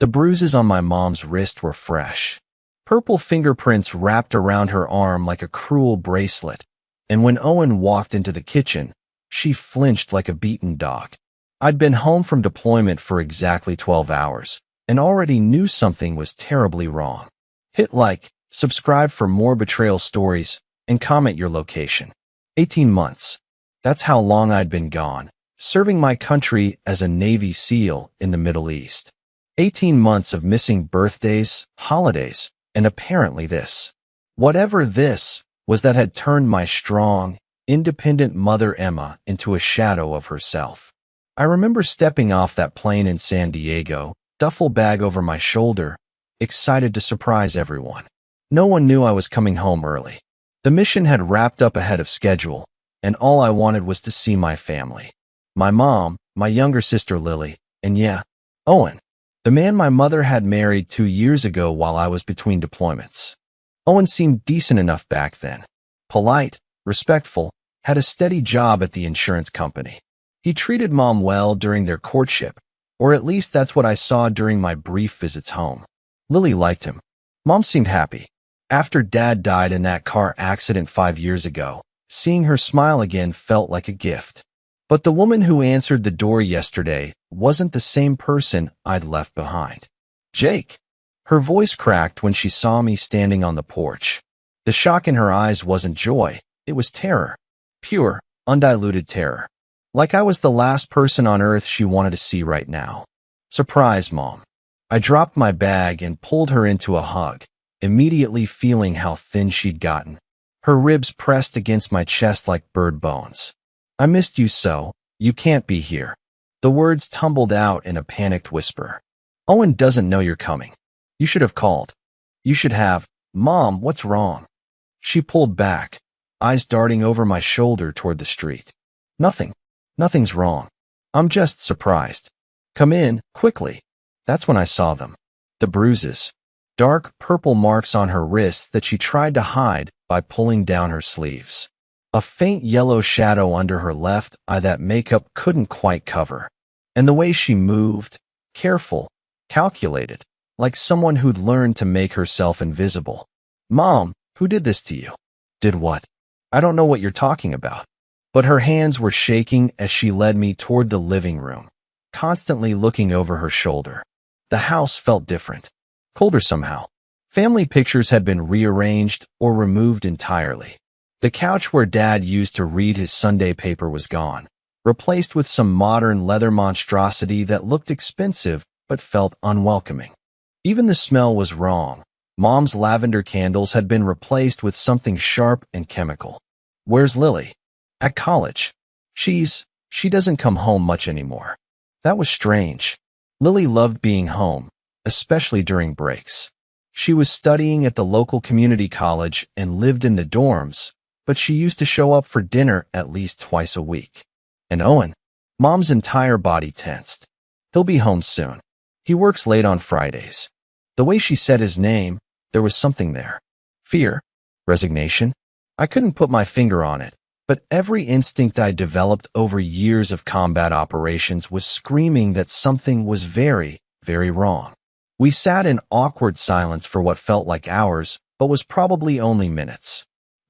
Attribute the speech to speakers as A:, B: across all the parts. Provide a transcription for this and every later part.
A: The bruises on my mom's wrist were fresh. Purple fingerprints wrapped around her arm like a cruel bracelet, and when Owen walked into the kitchen, she flinched like a beaten dog. I'd been home from deployment for exactly 12 hours, and already knew something was terribly wrong. Hit like, subscribe for more betrayal stories, and comment your location. 18 months. That's how long I'd been gone, serving my country as a Navy SEAL in the Middle East. 18 months of missing birthdays, holidays, and apparently this. Whatever this was that had turned my strong, independent mother Emma into a shadow of herself. I remember stepping off that plane in San Diego, duffel bag over my shoulder, excited to surprise everyone. No one knew I was coming home early. The mission had wrapped up ahead of schedule, and all I wanted was to see my family. My mom, my younger sister Lily, and yeah, Owen, the man my mother had married 2 years ago while I was between deployments. Owen seemed decent enough back then. Polite, respectful, had a steady job at the insurance company. He treated Mom well during their courtship, or at least that's what I saw during my brief visits home. Lily liked him. Mom seemed happy. After Dad died in that car accident 5 years ago, seeing her smile again felt like a gift. But the woman who answered the door yesterday wasn't the same person I'd left behind. Jake. Her voice cracked when she saw me standing on the porch. The shock in her eyes wasn't joy, it was terror. Pure, undiluted terror. Like I was the last person on earth she wanted to see right now. Surprise, Mom. I dropped my bag and pulled her into a hug, immediately feeling how thin she'd gotten. Her ribs pressed against my chest like bird bones. I missed you so, you can't be here. The words tumbled out in a panicked whisper. Owen doesn't know you're coming. You should have called. You should have. Mom, what's wrong? She pulled back, eyes darting over my shoulder toward the street. Nothing. Nothing's wrong. I'm just surprised. Come in, quickly. That's when I saw them. The bruises. Dark purple marks on her wrists that she tried to hide by pulling down her sleeves. A faint yellow shadow under her left eye that makeup couldn't quite cover. And the way she moved, careful, calculated, like someone who'd learned to make herself invisible. Mom, who did this to you? Did what? I don't know what you're talking about. But her hands were shaking as she led me toward the living room, constantly looking over her shoulder. The house felt different. Colder somehow. Family pictures had been rearranged or removed entirely. The couch where Dad used to read his Sunday paper was gone, replaced with some modern leather monstrosity that looked expensive but felt unwelcoming. Even the smell was wrong. Mom's lavender candles had been replaced with something sharp and chemical. Where's Lily? At college. She doesn't come home much anymore. That was strange. Lily loved being home, especially during breaks. She was studying at the local community college and lived in the dorms, but she used to show up for dinner at least twice a week. And Owen? Mom's entire body tensed. He'll be home soon. He works late on Fridays. The way she said his name, there was something there. Fear? Resignation? I couldn't put my finger on it, but every instinct I developed over years of combat operations was screaming that something was very, very wrong. We sat in awkward silence for what felt like hours, but was probably only minutes.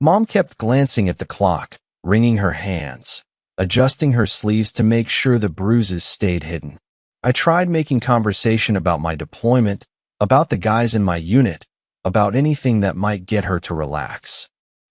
A: Mom kept glancing at the clock, wringing her hands, adjusting her sleeves to make sure the bruises stayed hidden. I tried making conversation about my deployment, about the guys in my unit, about anything that might get her to relax.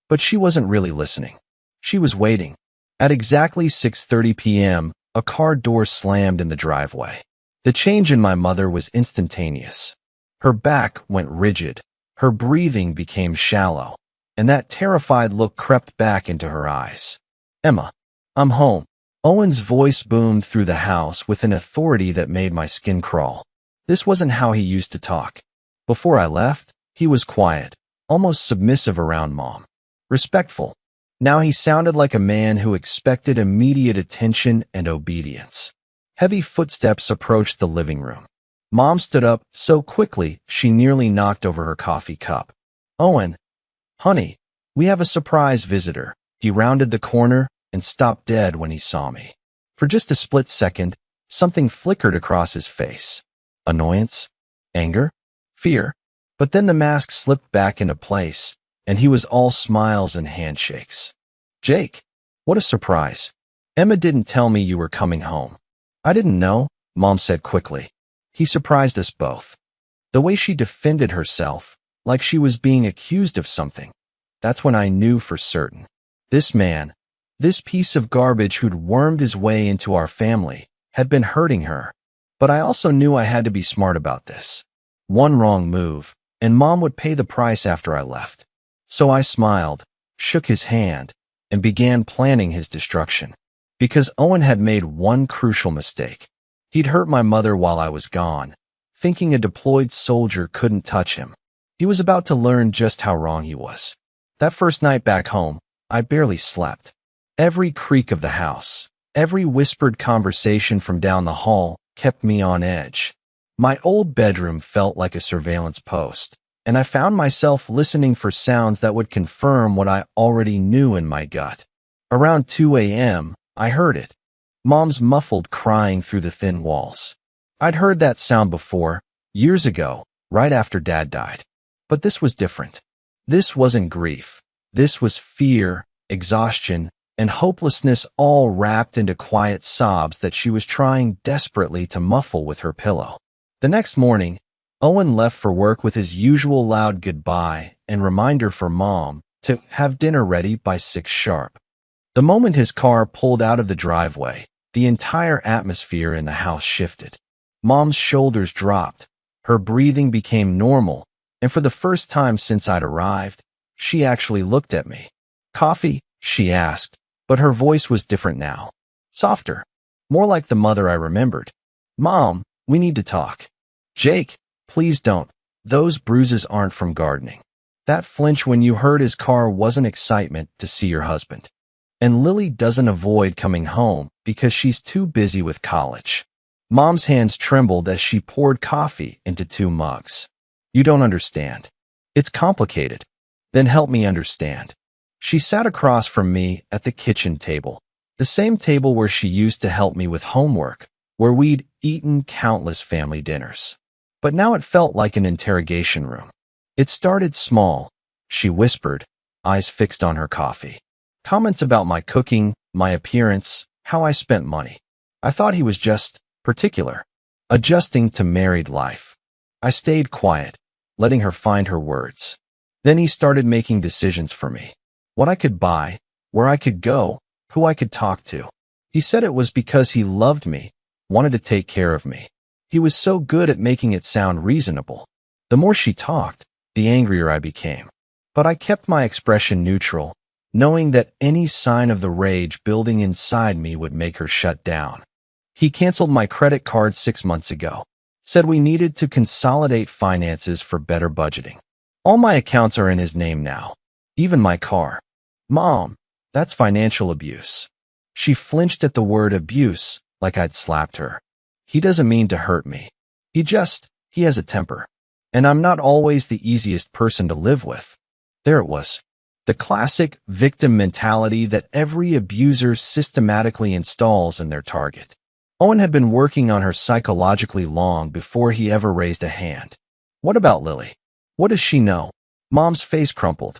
A: But she wasn't really listening. She was waiting. At exactly 6:30 p.m., a car door slammed in the driveway. The change in my mother was instantaneous. Her back went rigid, her breathing became shallow, and that terrified look crept back into her eyes. Emma, I'm home. Owen's voice boomed through the house with an authority that made my skin crawl. This wasn't how he used to talk. Before I left, he was quiet, almost submissive around Mom. Respectful. Now he sounded like a man who expected immediate attention and obedience. Heavy footsteps approached the living room. Mom stood up so quickly she nearly knocked over her coffee cup. Owen, honey, we have a surprise visitor. He rounded the corner and stopped dead when he saw me. For just a split second, something flickered across his face. Annoyance? Anger? Fear? But then the mask slipped back into place, and he was all smiles and handshakes. Jake, what a surprise. Emma didn't tell me you were coming home. I didn't know, Mom said quickly. He surprised us both. The way she defended herself, like she was being accused of something. That's when I knew for certain. This man, this piece of garbage who'd wormed his way into our family, had been hurting her. But I also knew I had to be smart about this. One wrong move, and Mom would pay the price after I left. So I smiled, shook his hand, and began planning his destruction. Because Owen had made one crucial mistake. He'd hurt my mother while I was gone, thinking a deployed soldier couldn't touch him. He was about to learn just how wrong he was. That first night back home, I barely slept. Every creak of the house, every whispered conversation from down the hall kept me on edge. My old bedroom felt like a surveillance post, and I found myself listening for sounds that would confirm what I already knew in my gut. Around 2 a.m., I heard it. Mom's muffled crying through the thin walls. I'd heard that sound before, years ago, right after Dad died. But this was different. This wasn't grief. This was fear, exhaustion, and hopelessness all wrapped into quiet sobs that she was trying desperately to muffle with her pillow. The next morning, Owen left for work with his usual loud goodbye and reminder for Mom to have dinner ready by 6 sharp. The moment his car pulled out of the driveway, the entire atmosphere in the house shifted. Mom's shoulders dropped, her breathing became normal, and for the first time since I'd arrived, she actually looked at me. Coffee? She asked, but her voice was different now. Softer. More like the mother I remembered. Mom, we need to talk. Jake, please don't. Those bruises aren't from gardening. That flinch when you heard his car wasn't excitement to see your husband. And Lily doesn't avoid coming home because she's too busy with college. Mom's hands trembled as she poured coffee into 2 mugs. You don't understand. It's complicated. Then help me understand. She sat across from me at the kitchen table, the same table where she used to help me with homework, where we'd eaten countless family dinners. But now it felt like an interrogation room. It started small, she whispered, eyes fixed on her coffee. Comments about my cooking, my appearance, how I spent money. I thought he was just particular, adjusting to married life. I stayed quiet, letting her find her words. Then he started making decisions for me. What I could buy, where I could go, who I could talk to. He said it was because he loved me, wanted to take care of me. He was so good at making it sound reasonable. The more she talked, the angrier I became. But I kept my expression neutral, knowing that any sign of the rage building inside me would make her shut down. He canceled my credit card 6 months ago. Said we needed to consolidate finances for better budgeting. All my accounts are in his name now. Even my car. Mom, that's financial abuse. She flinched at the word abuse like I'd slapped her. He doesn't mean to hurt me. He has a temper. And I'm not always the easiest person to live with. There it was. The classic victim mentality that every abuser systematically installs in their target. Owen had been working on her psychologically long before he ever raised a hand. What about Lily? What does she know? Mom's face crumpled.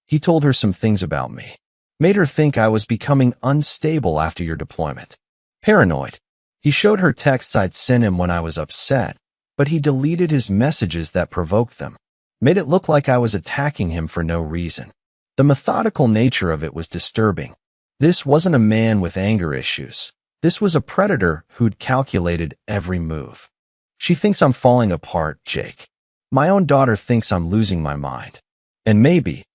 A: He told her some things about me. Made her think I was becoming unstable after your deployment. Paranoid. He showed her texts I'd sent him when I was upset, but he deleted his messages that provoked them. Made it look like I was attacking him for no reason. The methodical nature of it was disturbing. This wasn't a man with anger issues. This was a predator who'd calculated every move. She thinks I'm falling apart, Jake. My own daughter thinks I'm losing my mind. And maybe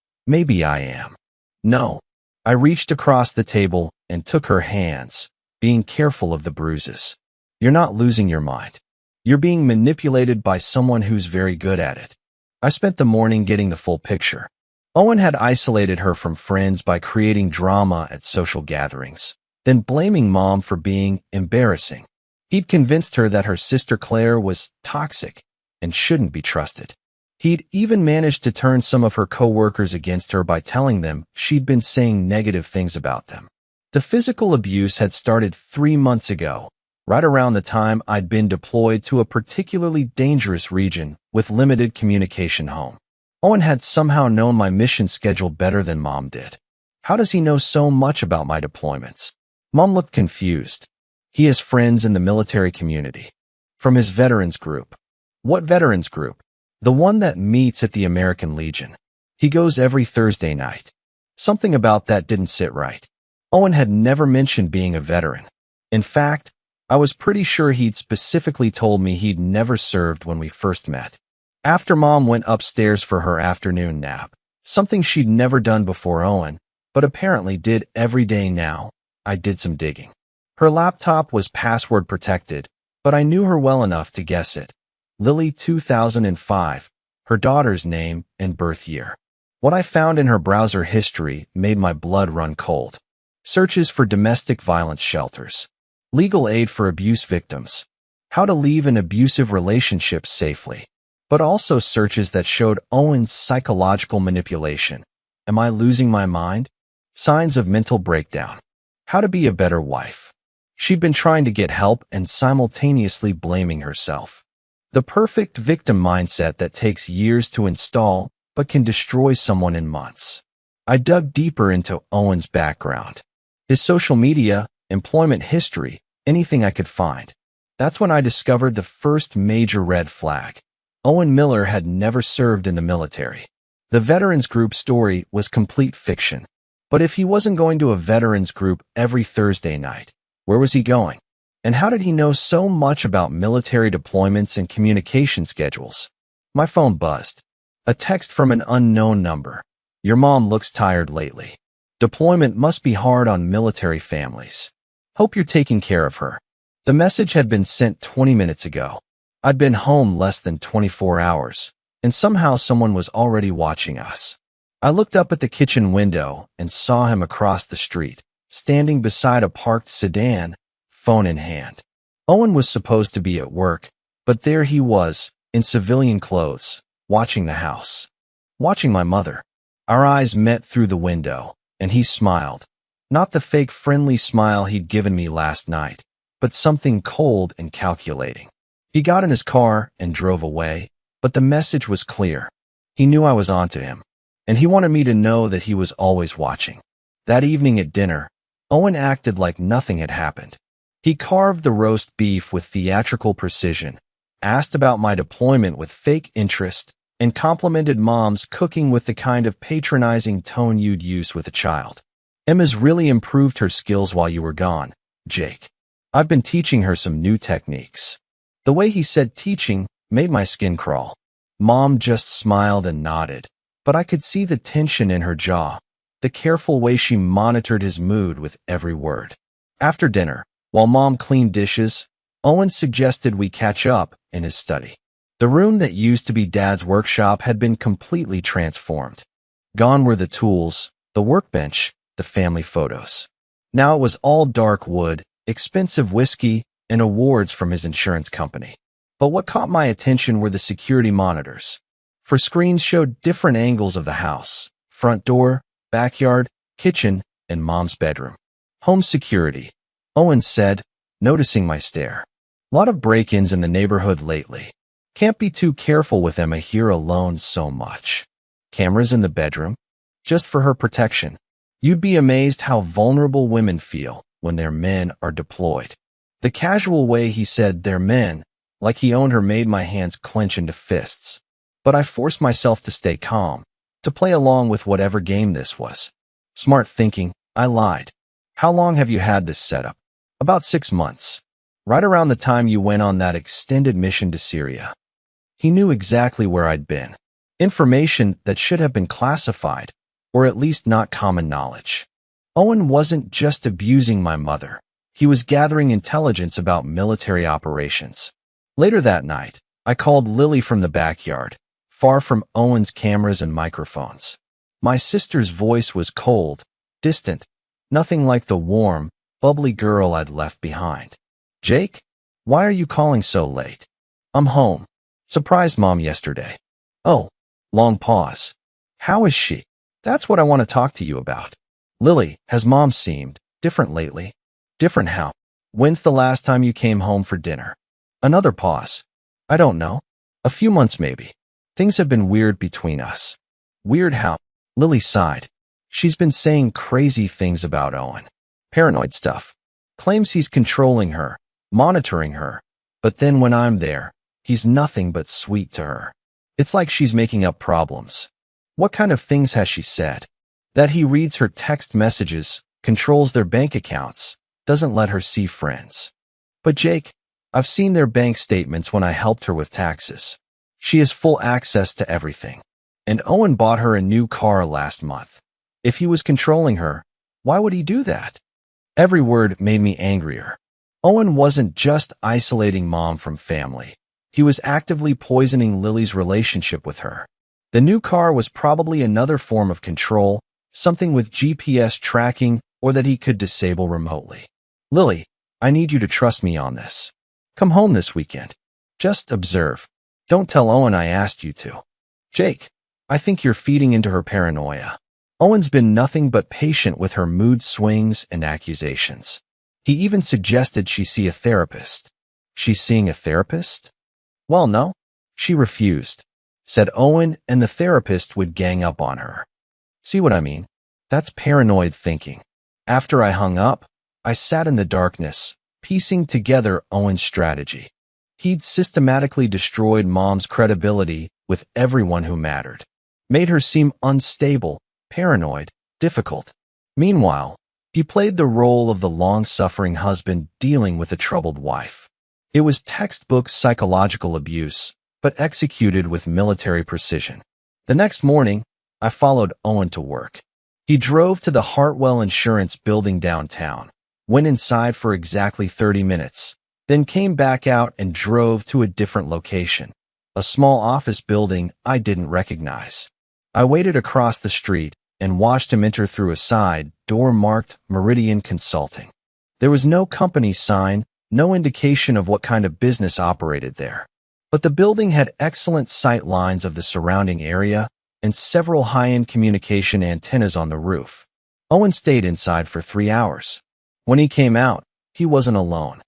A: I am. No. I reached across the table and took her hands, being careful of the bruises. You're not losing your mind. You're being manipulated by someone who's very good at it. I spent the morning getting the full picture. Owen had isolated her from friends by creating drama at social gatherings, then blaming Mom for being embarrassing. He'd convinced her that her sister Claire was toxic and shouldn't be trusted. He'd even managed to turn some of her coworkers against her by telling them she'd been saying negative things about them. The physical abuse had started 3 months ago, right around the time I'd been deployed to a particularly dangerous region with limited communication home. Owen had somehow known my mission schedule better than Mom did. How does he know so much about my deployments? Mom looked confused. He has friends in the military community. From his veterans group. What veterans group? The one that meets at the American Legion. He goes every Thursday night. Something about that didn't sit right. Owen had never mentioned being a veteran. In fact, I was pretty sure he'd specifically told me he'd never served when we first met. After Mom went upstairs for her afternoon nap, something she'd never done before Owen, but apparently did every day now, I did some digging. Her laptop was password protected, but I knew her well enough to guess it. Lily 2005, her daughter's name and birth year. What I found in her browser history made my blood run cold. Searches for domestic violence shelters. Legal aid for abuse victims. How to leave an abusive relationship safely. But also searches that showed Owen's psychological manipulation. Am I losing my mind? Signs of mental breakdown. How to be a better wife. She'd been trying to get help and simultaneously blaming herself. The perfect victim mindset that takes years to install but can destroy someone in months. I dug deeper into Owen's background. His social media, employment history, anything I could find. That's when I discovered the first major red flag. Owen Miller had never served in the military. The veterans group story was complete fiction. But if he wasn't going to a veterans group every Thursday night, where was he going? And how did he know so much about military deployments and communication schedules? My phone buzzed. A text from an unknown number. Your mom looks tired lately. Deployment must be hard on military families. Hope you're taking care of her. The message had been sent 20 minutes ago. I'd been home less than 24 hours, and somehow someone was already watching us. I looked up at the kitchen window and saw him across the street, standing beside a parked sedan, phone in hand. Owen was supposed to be at work, but there he was, in civilian clothes, watching the house. Watching my mother. Our eyes met through the window, and he smiled. Not the fake friendly smile he'd given me last night, but something cold and calculating. He got in his car and drove away, but the message was clear. He knew I was onto him, and he wanted me to know that he was always watching. That evening at dinner, Owen acted like nothing had happened. He carved the roast beef with theatrical precision, asked about my deployment with fake interest, and complimented Mom's cooking with the kind of patronizing tone you'd use with a child. Emma's really improved her skills while you were gone, Jake. I've been teaching her some new techniques. The way he said teaching made my skin crawl. Mom just smiled and nodded, but I could see the tension in her jaw, the careful way she monitored his mood with every word. After dinner, while Mom cleaned dishes, Owen suggested we catch up in his study. The room that used to be Dad's workshop had been completely transformed. Gone were the tools, the workbench, the family photos. Now it was all dark wood, expensive whiskey, and awards from his insurance company. But what caught my attention were the security monitors. For screens showed different angles of the house: front door, backyard, kitchen, and Mom's bedroom. Home security, Owen said, noticing my stare. Lot of break-ins in the neighborhood lately. Can't be too careful with Emma here alone so much. Cameras in the bedroom? Just for her protection. You'd be amazed how vulnerable women feel when their men are deployed. The casual way he said "their men," like he owned her, made my hands clench into fists. But I forced myself to stay calm, to play along with whatever game this was. Smart thinking, I lied. How long have you had this setup? About 6 months. Right around the time you went on that extended mission to Syria. He knew exactly where I'd been. Information that should have been classified, or at least not common knowledge. Owen wasn't just abusing my mother. He was gathering intelligence about military operations. Later that night, I called Lily from the backyard, far from Owen's cameras and microphones. My sister's voice was cold, distant, nothing like the warm, bubbly girl I'd left behind. Jake, why are you calling so late? I'm home. Surprised Mom yesterday. Oh, long pause. How is she? That's what I want to talk to you about. Lily, has Mom seemed different lately? Different how? When's the last time you came home for dinner? Another pause. I don't know. A few months maybe. Things have been weird between us. Weird how? Lily sighed. She's been saying crazy things about Owen. Paranoid stuff. Claims he's controlling her, monitoring her. But then when I'm there, he's nothing but sweet to her. It's like she's making up problems. What kind of things has she said? That he reads her text messages, controls their bank accounts, doesn't let her see friends. But Jake, I've seen their bank statements when I helped her with taxes. She has full access to everything. And Owen bought her a new car last month. If he was controlling her, why would he do that? Every word made me angrier. Owen wasn't just isolating Mom from family. He was actively poisoning Lily's relationship with her. The new car was probably another form of control, something with GPS tracking or that he could disable remotely. Lily, I need you to trust me on this. Come home this weekend. Just observe. Don't tell Owen I asked you to. Jake, I think you're feeding into her paranoia. Owen's been nothing but patient with her mood swings and accusations. He even suggested she see a therapist. She's seeing a therapist? Well, no. She refused. Said Owen and the therapist would gang up on her. See what I mean? That's paranoid thinking. After I hung up, I sat in the darkness, piecing together Owen's strategy. He'd systematically destroyed Mom's credibility with everyone who mattered. Made her seem unstable, paranoid, difficult. Meanwhile, he played the role of the long-suffering husband dealing with a troubled wife. It was textbook psychological abuse, but executed with military precision. The next morning, I followed Owen to work. He drove to the Hartwell Insurance building downtown, went inside for exactly 30 minutes, then came back out and drove to a different location, a small office building I didn't recognize. I waited across the street and watched him enter through a side door marked Meridian Consulting. There was no company sign, no indication of what kind of business operated there. But the building had excellent sight lines of the surrounding area and several high-end communication antennas on the roof. Owen stayed inside for 3 hours. When he came out, he wasn't alone.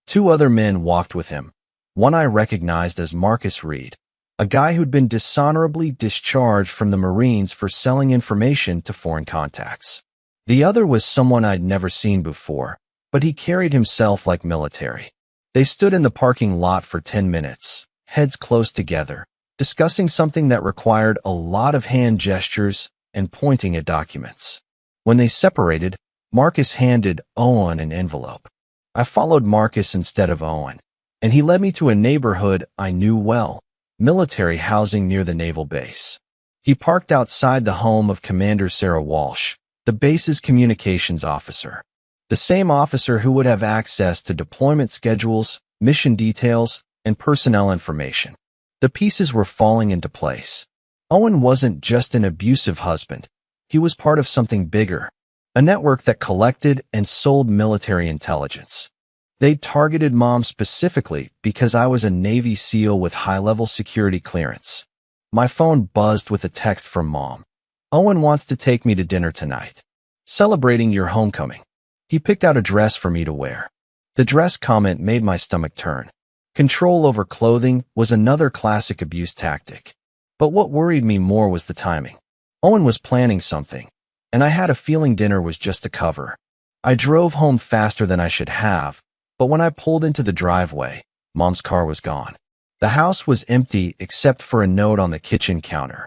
A: 2 other men walked with him. One I recognized as Marcus Reed, a guy who'd been dishonorably discharged from the Marines for selling information to foreign contacts. The other was someone I'd never seen before, but he carried himself like military. They stood in the parking lot for 10 minutes, heads close together, discussing something that required a lot of hand gestures and pointing at documents. When they separated, Marcus handed Owen an envelope. I followed Marcus instead of Owen, and he led me to a neighborhood I knew well, military housing near the naval base. He parked outside the home of Commander Sarah Walsh, the base's communications officer. The same officer who would have access to deployment schedules, mission details, and personnel information. The pieces were falling into place. Owen wasn't just an abusive husband. He was part of something bigger, a network that collected and sold military intelligence. They targeted Mom specifically because I was a Navy SEAL with high-level security clearance. My phone buzzed with a text from Mom. Owen wants to take me to dinner tonight. Celebrating your homecoming. He picked out a dress for me to wear. The dress comment made my stomach turn. Control over clothing was another classic abuse tactic. But what worried me more was the timing. Owen was planning something, and I had a feeling dinner was just a cover. I drove home faster than I should have, but when I pulled into the driveway, Mom's car was gone. The house was empty except for a note on the kitchen counter.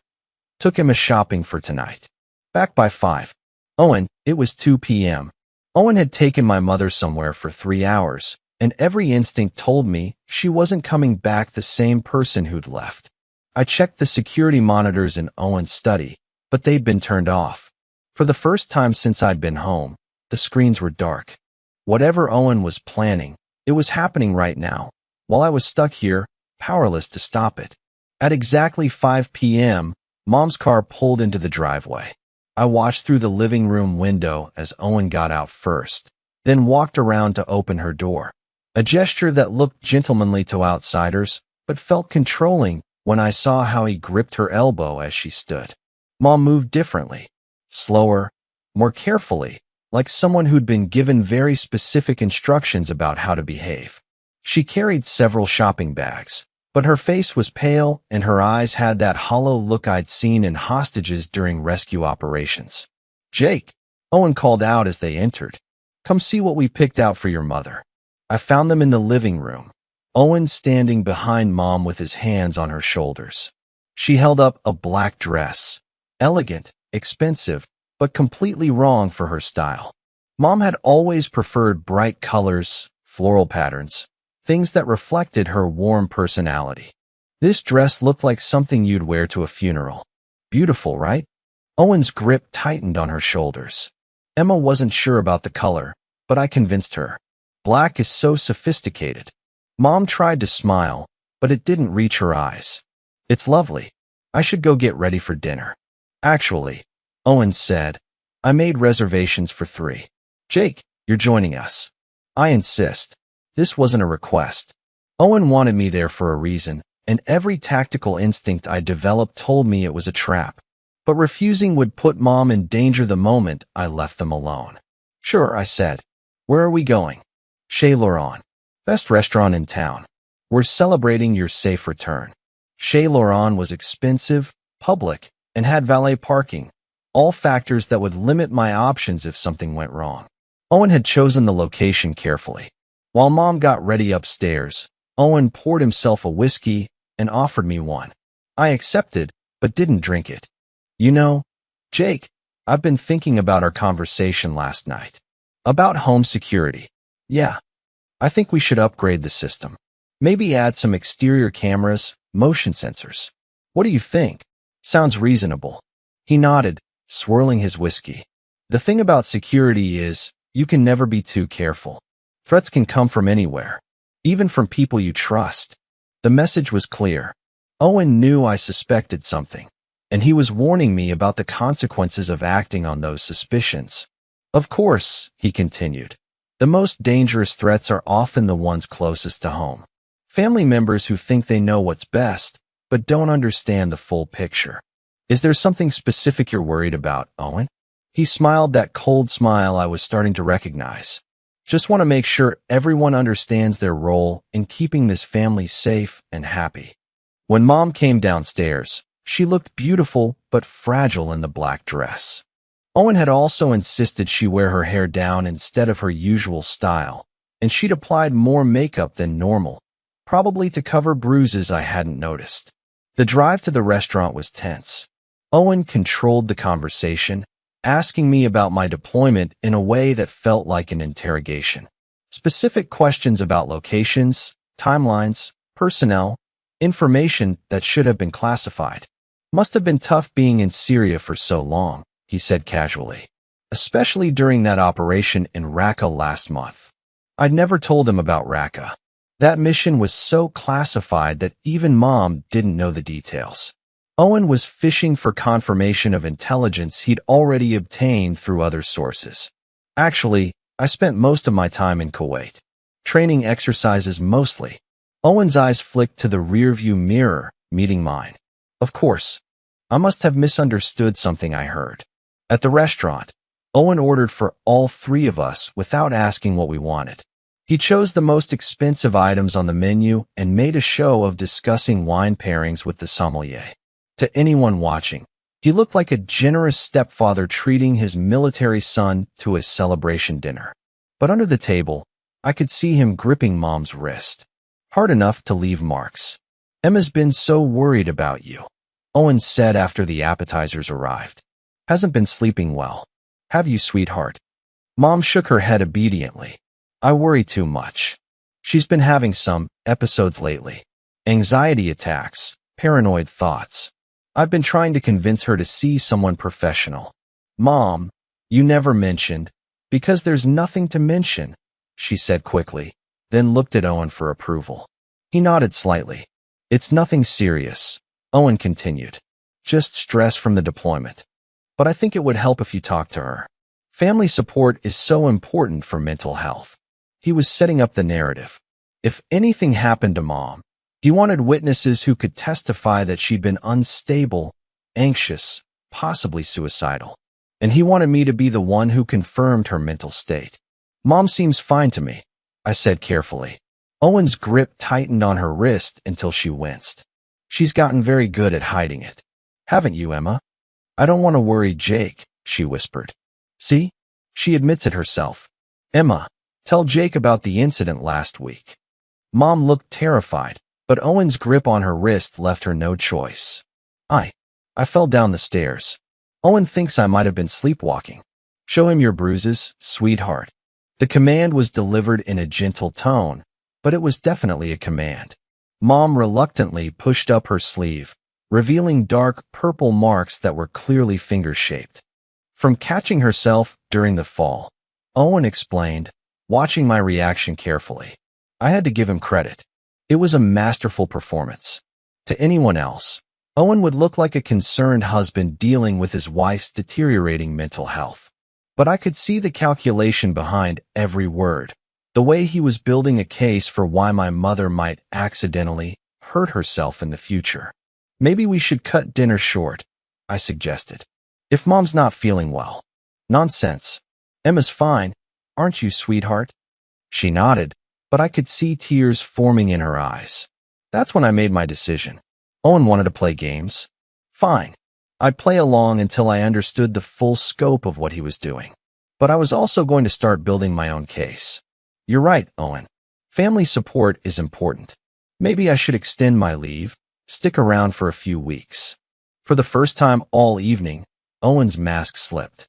A: Took Emma shopping for tonight. Back by 5. Owen, it was 2 p.m. Owen had taken my mother somewhere for 3 hours, and every instinct told me she wasn't coming back the same person who'd left. I checked the security monitors in Owen's study, but they'd been turned off. For the first time since I'd been home, the screens were dark. Whatever Owen was planning, it was happening right now, while I was stuck here, powerless to stop it. At exactly 5 p.m., Mom's car pulled into the driveway. I watched through the living room window as Owen got out first, then walked around to open her door. A gesture that looked gentlemanly to outsiders, but felt controlling when I saw how he gripped her elbow as she stood. Mom moved differently, slower, more carefully, like someone who'd been given very specific instructions about how to behave. She carried several shopping bags, but her face was pale and her eyes had that hollow look I'd seen in hostages during rescue operations. "Jake," Owen called out as they entered. "Come see what we picked out for your mother." I found them in the living room, Owen standing behind Mom with his hands on her shoulders. She held up a black dress. Elegant, expensive, but completely wrong for her style. Mom had always preferred bright colors, floral patterns, things that reflected her warm personality. This dress looked like something you'd wear to a funeral. Beautiful, right? Owen's grip tightened on her shoulders. Emma wasn't sure about the color, but I convinced her. Black is so sophisticated. Mom tried to smile, but it didn't reach her eyes. "It's lovely. I should go get ready for dinner." "Actually," Owen said, "I made reservations for 3. Jake, you're joining us." "I insist." This wasn't a request. Owen wanted me there for a reason, and every tactical instinct I developed told me it was a trap. But refusing would put Mom in danger the moment I left them alone. "Sure," I said. "Where are we going?" "Chez Laurent. Best restaurant in town. We're celebrating your safe return." Chez Laurent was expensive, public, and had valet parking, all factors that would limit my options if something went wrong. Owen had chosen the location carefully. While Mom got ready upstairs, Owen poured himself a whiskey and offered me one. I accepted, but didn't drink it. "You know, Jake, I've been thinking about our conversation last night. About home security. Yeah, I think we should upgrade the system. Maybe add some exterior cameras, motion sensors. What do you think?" "Sounds reasonable." He nodded, swirling his whiskey. "The thing about security is, you can never be too careful. Threats can come from anywhere, even from people you trust." The message was clear. Owen knew I suspected something, and he was warning me about the consequences of acting on those suspicions. "Of course," he continued, "the most dangerous threats are often the ones closest to home. Family members who think they know what's best, but don't understand the full picture." "Is there something specific you're worried about, Owen?" He smiled that cold smile I was starting to recognize. "Just want to make sure everyone understands their role in keeping this family safe and happy." When Mom came downstairs, she looked beautiful but fragile in the black dress. Owen had also insisted she wear her hair down instead of her usual style, and she'd applied more makeup than normal, probably to cover bruises I hadn't noticed. The drive to the restaurant was tense. Owen controlled the conversation, asking me about my deployment in a way that felt like an interrogation. Specific questions about locations, timelines, personnel, information that should have been classified. "Must have been tough being in Syria for so long," he said casually, "especially during that operation in Raqqa last month." I'd never told him about Raqqa. That mission was so classified that even Mom didn't know the details. Owen was fishing for confirmation of intelligence he'd already obtained through other sources. "Actually, I spent most of my time in Kuwait. Training exercises mostly." Owen's eyes flicked to the rearview mirror, meeting mine. "Of course. I must have misunderstood something I heard." At the restaurant, Owen ordered for all 3 of us without asking what we wanted. He chose the most expensive items on the menu and made a show of discussing wine pairings with the sommelier. To anyone watching, he looked like a generous stepfather treating his military son to a celebration dinner. But under the table, I could see him gripping Mom's wrist, hard enough to leave marks. "Emma's been so worried about you," Owen said after the appetizers arrived. "Hasn't been sleeping well. Have you, sweetheart?" Mom shook her head obediently. "I worry too much. She's been having some episodes lately. Anxiety attacks, paranoid thoughts. I've been trying to convince her to see someone professional." "Mom, you never mentioned." "Because there's nothing to mention," she said quickly, then looked at Owen for approval. He nodded slightly. "It's nothing serious," Owen continued. "Just stress from the deployment. But I think it would help if you talk to her. Family support is so important for mental health." He was setting up the narrative. If anything happened to Mom, he wanted witnesses who could testify that she'd been unstable, anxious, possibly suicidal. and he wanted me to be the one who confirmed her mental state. Mom seems fine to me, I said carefully. Owen's grip tightened on her wrist until she winced. She's gotten very good at hiding it. Haven't you, Emma? I don't want to worry Jake, she whispered. See? She admits it herself. Emma, tell Jake about the incident last week. Mom looked terrified, but Owen's grip on her wrist left her no choice. I fell down the stairs. Owen thinks I might have been sleepwalking. Show him your bruises, sweetheart. The command was delivered in a gentle tone, but it was definitely a command. Mom reluctantly pushed up her sleeve, revealing dark purple marks that were clearly finger-shaped. From catching herself during the fall, Owen explained, watching my reaction carefully. I had to give him credit. It was a masterful performance. To anyone else, Owen would look like a concerned husband dealing with his wife's deteriorating mental health. But I could see the calculation behind every word, the way he was building a case for why my mother might accidentally hurt herself in the future. Maybe we should cut dinner short, I suggested. If Mom's not feeling well. Nonsense. Emma's fine, aren't you, sweetheart? She nodded, but I could see tears forming in her eyes. That's when I made my decision. Owen wanted to play games. Fine. I'd play along until I understood the full scope of what he was doing. But I was also going to start building my own case. You're right, Owen. Family support is important. Maybe I should extend my leave, stick around for a few weeks. For the first time all evening, Owen's mask slipped.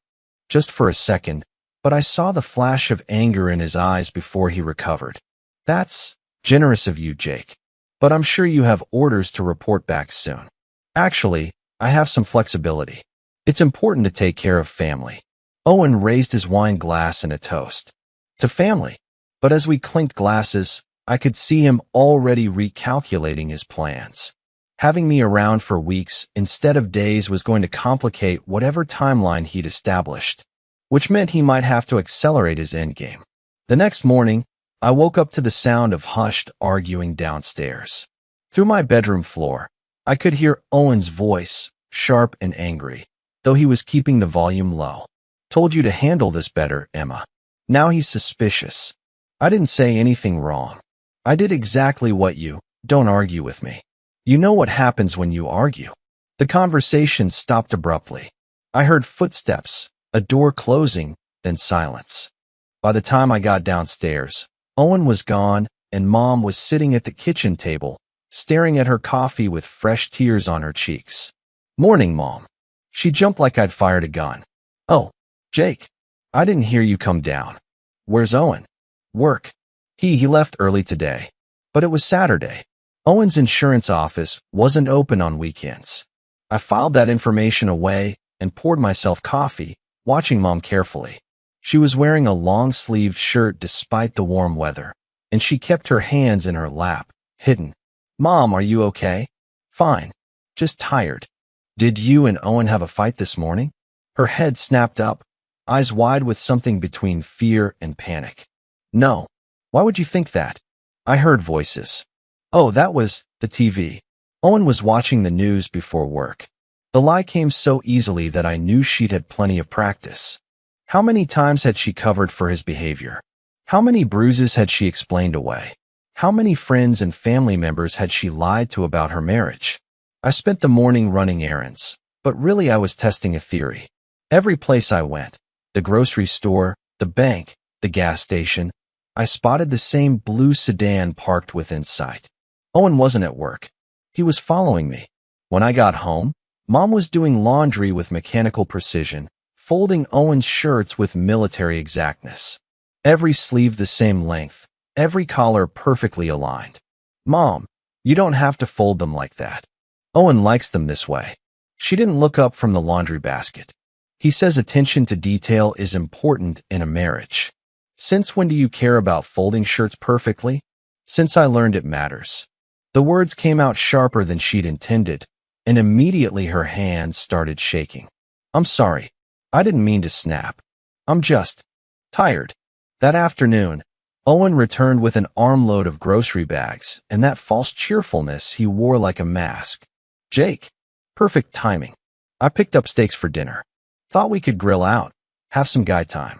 A: Just for a second, but I saw the flash of anger in his eyes before he recovered. That's generous of you, Jake. But I'm sure you have orders to report back soon. Actually, I have some flexibility. It's important to take care of family. Owen raised his wine glass in a toast. To family. But as we clinked glasses, I could see him already recalculating his plans. Having me around for weeks instead of days was going to complicate whatever timeline he'd established, which meant he might have to accelerate his endgame. The next morning, I woke up to the sound of hushed arguing downstairs. Through my bedroom floor, I could hear Owen's voice, sharp and angry, though he was keeping the volume low. Told you to handle this better, Emma. Now he's suspicious. I didn't say anything wrong. I did exactly what you, don't argue with me. You know what happens when you argue. The conversation stopped abruptly. I heard footsteps, a door closing, then silence. By the time I got downstairs, Owen was gone, and Mom was sitting at the kitchen table, staring at her coffee with fresh tears on her cheeks. Morning, Mom. She jumped like I'd fired a gun. Oh, Jake, I didn't hear you come down. Where's Owen? Work. He left early today. But it was Saturday. Owen's insurance office wasn't open on weekends. I filed that information away and poured myself coffee, watching Mom carefully. She was wearing a long-sleeved shirt despite the warm weather, and she kept her hands in her lap, hidden. Mom, are you okay? Fine. Just tired. Did you and Owen have a fight this morning? Her head snapped up, eyes wide with something between fear and panic. No. Why would you think that? I heard voices. Oh, that was the TV. Owen was watching the news before work. The lie came so easily that I knew she'd had plenty of practice. How many times had she covered for his behavior? How many bruises had she explained away? How many friends and family members had she lied to about her marriage? I spent the morning running errands, but really I was testing a theory. Every place I went, the grocery store, the bank, the gas station, I spotted the same blue sedan parked within sight. Owen wasn't at work. He was following me. When I got home, Mom was doing laundry with mechanical precision, folding Owen's shirts with military exactness. Every sleeve the same length, every collar perfectly aligned. Mom, you don't have to fold them like that. Owen likes them this way. She didn't look up from the laundry basket. He says attention to detail is important in a marriage. Since when do you care about folding shirts perfectly? Since I learned it matters. The words came out sharper than she'd intended, and immediately her hands started shaking. I'm sorry. I didn't mean to snap. I'm just tired. That afternoon, Owen returned with an armload of grocery bags and that false cheerfulness he wore like a mask. Jake. Perfect timing. I picked up steaks for dinner. Thought we could grill out, have some guy time.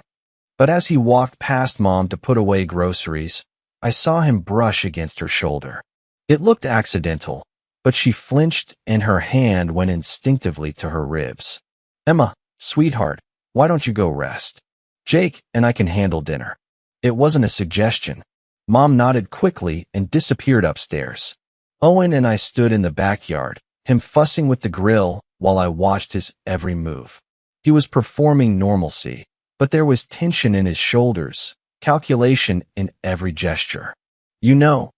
A: But as he walked past Mom to put away groceries, I saw him brush against her shoulder. It looked accidental, but she flinched and her hand went instinctively to her ribs. Emma, sweetheart, why don't you go rest? Jake and I can handle dinner. It wasn't a suggestion. Mom nodded quickly and disappeared upstairs. Owen and I stood in the backyard, him fussing with the grill while I watched his every move. He was performing normalcy, but there was tension in his shoulders, calculation in every gesture. You know,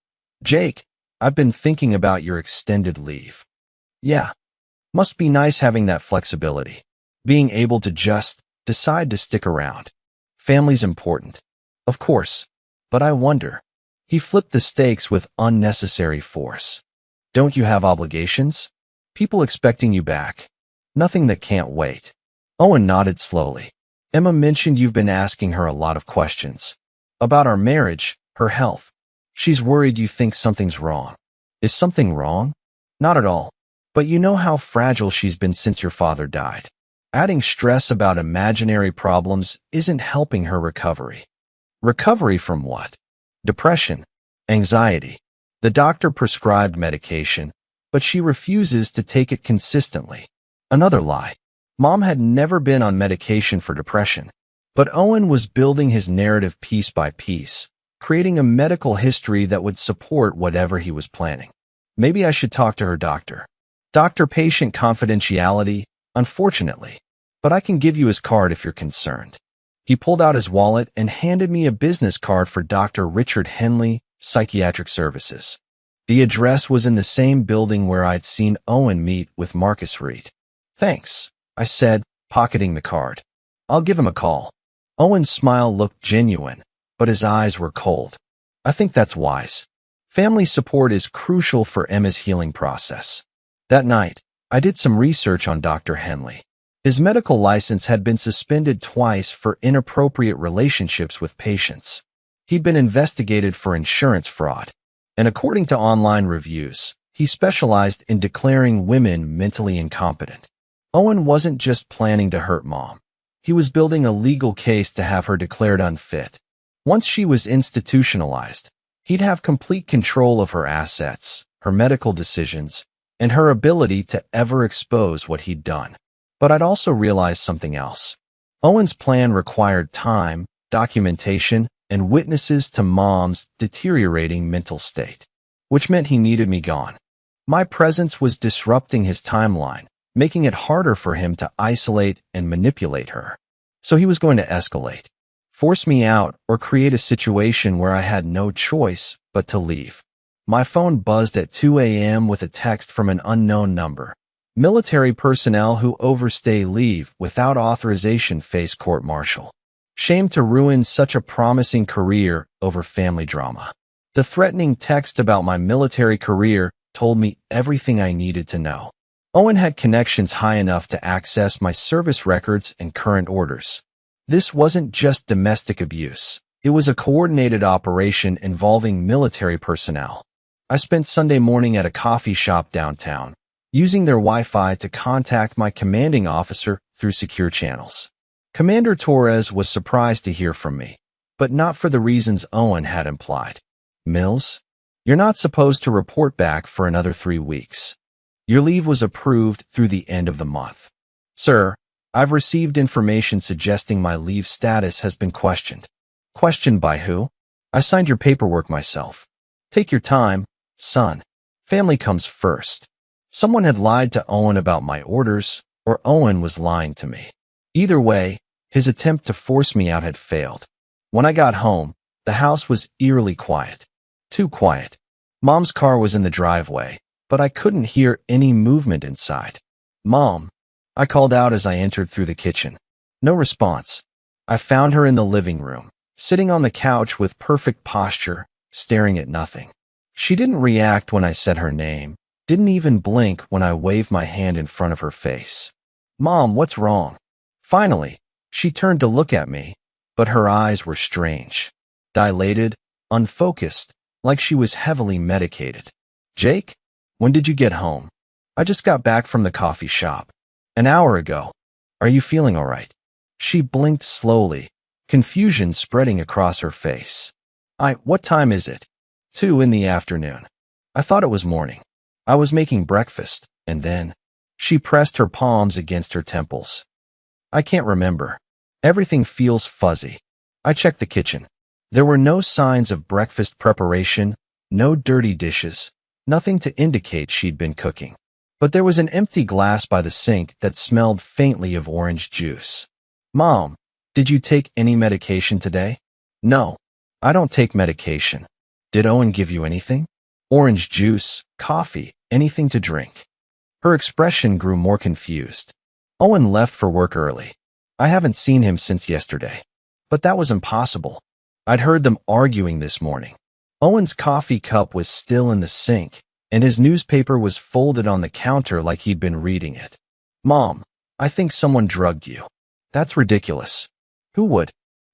A: Jake, I've been thinking about your extended leave. Yeah, must be nice having that flexibility, being able to just decide to stick around. Family's important, of course, but I wonder. He flipped the stakes with unnecessary force. Don't you have obligations? People expecting you back? Nothing that can't wait. Owen nodded slowly. Emma mentioned you've been asking her a lot of questions. About our marriage, her health. She's worried you think something's wrong. Is something wrong? Not at all. But you know how fragile she's been since your father died. Adding stress about imaginary problems isn't helping her recovery. Recovery from what? Depression, anxiety. The doctor prescribed medication, but she refuses to take it consistently. Another lie. Mom had never been on medication for depression, but Owen was building his narrative piece by piece, creating a medical history that would support whatever he was planning. Maybe I should talk to her doctor. Doctor-patient confidentiality, unfortunately, but I can give you his card if you're concerned. He pulled out his wallet and handed me a business card for Dr. Richard Henley, Psychiatric Services. The address was in the same building where I'd seen Owen meet with Marcus Reed. Thanks, I said, pocketing the card. I'll give him a call. Owen's smile looked genuine, but his eyes were cold. I think that's wise. Family support is crucial for Emma's healing process. That night, I did some research on Dr. Henley. His medical license had been suspended twice for inappropriate relationships with patients. He'd been investigated for insurance fraud, and according to online reviews, he specialized in declaring women mentally incompetent. Owen wasn't just planning to hurt Mom. He was building a legal case to have her declared unfit. Once she was institutionalized, he'd have complete control of her assets, her medical decisions, and her ability to ever expose what he'd done. But I'd also realized something else. Owen's plan required time, documentation, and witnesses to Mom's deteriorating mental state, which meant he needed me gone. My presence was disrupting his timeline, making it harder for him to isolate and manipulate her. So he was going to escalate, force me out, or create a situation where I had no choice but to leave. My phone buzzed at 2 a.m. with a text from an unknown number. Military personnel who overstay leave without authorization face court-martial. Shame to ruin such a promising career over family drama. The threatening text about my military career told me everything I needed to know. Owen had connections high enough to access my service records and current orders. This wasn't just domestic abuse. It was a coordinated operation involving military personnel. I spent Sunday morning at a coffee shop downtown, using their Wi-Fi to contact my commanding officer through secure channels. Commander Torres was surprised to hear from me, but not for the reasons Owen had implied. Mills, you're not supposed to report back for another 3 weeks. Your leave was approved through the end of the month. Sir, I've received information suggesting my leave status has been questioned. Questioned by who? I signed your paperwork myself. Take your time, son. Family comes first. Someone had lied to Owen about my orders, or Owen was lying to me. Either way, his attempt to force me out had failed. When I got home, the house was eerily quiet. Too quiet. Mom's car was in the driveway, but I couldn't hear any movement inside. Mom, I called out as I entered through the kitchen. No response. I found her in the living room, sitting on the couch with perfect posture, staring at nothing. She didn't react when I said her name, didn't even blink when I waved my hand in front of her face. Mom, what's wrong? Finally, she turned to look at me, but her eyes were strange, dilated, unfocused, like she was heavily medicated. Jake? When did you get home? I just got back from the coffee shop. An hour ago. Are you feeling all right? She blinked slowly, confusion spreading across her face. What time is it? 2 in the afternoon. I thought it was morning. I was making breakfast, and then she pressed her palms against her temples. I can't remember. Everything feels fuzzy. I checked the kitchen. There were no signs of breakfast preparation, no dirty dishes, nothing to indicate she'd been cooking. But there was an empty glass by the sink that smelled faintly of orange juice. Mom, did you take any medication today? No, I don't take medication. Did Owen give you anything? Orange juice, coffee, anything to drink? Her expression grew more confused. Owen left for work early. I haven't seen him since yesterday. But that was impossible. I'd heard them arguing this morning. Owen's coffee cup was still in the sink, and his newspaper was folded on the counter like he'd been reading it. Mom, I think someone drugged you. That's ridiculous. Who would?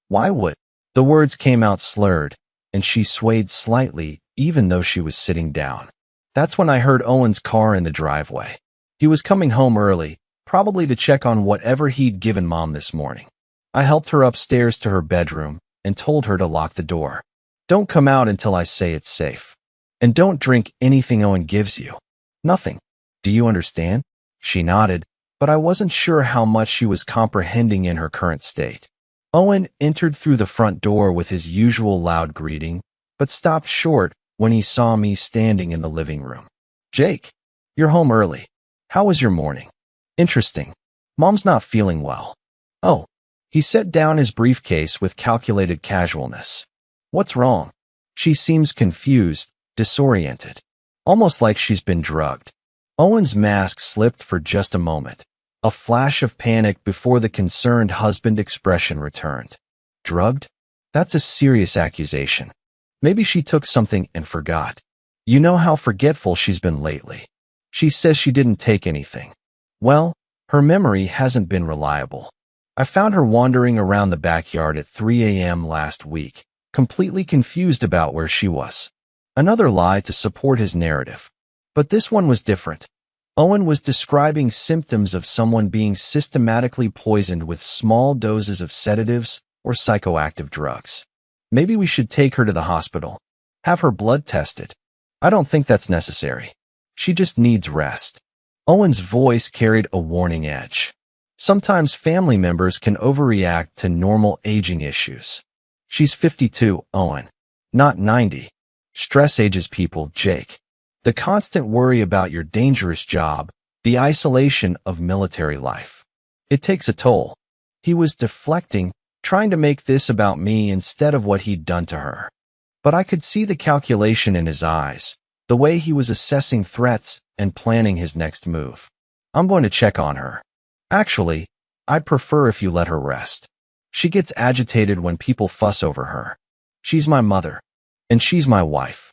A: Why would? The words came out slurred, and she swayed slightly even though she was sitting down. That's when I heard Owen's car in the driveway. He was coming home early, probably to check on whatever he'd given Mom this morning. I helped her upstairs to her bedroom and told her to lock the door. Don't come out until I say it's safe. And don't drink anything Owen gives you. Nothing. Do you understand? She nodded, but I wasn't sure how much she was comprehending in her current state. Owen entered through the front door with his usual loud greeting, but stopped short when he saw me standing in the living room. Jake, you're home early. How was your morning? Interesting. Mom's not feeling well. Oh. He set down his briefcase with calculated casualness. What's wrong? She seems confused, disoriented, almost like she's been drugged. Owen's mask slipped for just a moment, a flash of panic before the concerned husband expression returned. Drugged? That's a serious accusation. Maybe she took something and forgot. You know how forgetful she's been lately. She says she didn't take anything. Well, her memory hasn't been reliable. I found her wandering around the backyard at 3 a.m. last week, completely confused about where she was. Another lie to support his narrative. But this one was different. Owen was describing symptoms of someone being systematically poisoned with small doses of sedatives or psychoactive drugs. Maybe we should take her to the hospital. Have her blood tested. I don't think that's necessary. She just needs rest. Owen's voice carried a warning edge. Sometimes family members can overreact to normal aging issues. She's 52, Owen. Not 90. Stress ages people, Jake. The constant worry about your dangerous job, the isolation of military life. It takes a toll. He was deflecting, trying to make this about me instead of what he'd done to her. But I could see the calculation in his eyes, the way he was assessing threats and planning his next move. I'm going to check on her. Actually, I'd prefer if you let her rest. She gets agitated when people fuss over her. She's my mother, and she's my wife.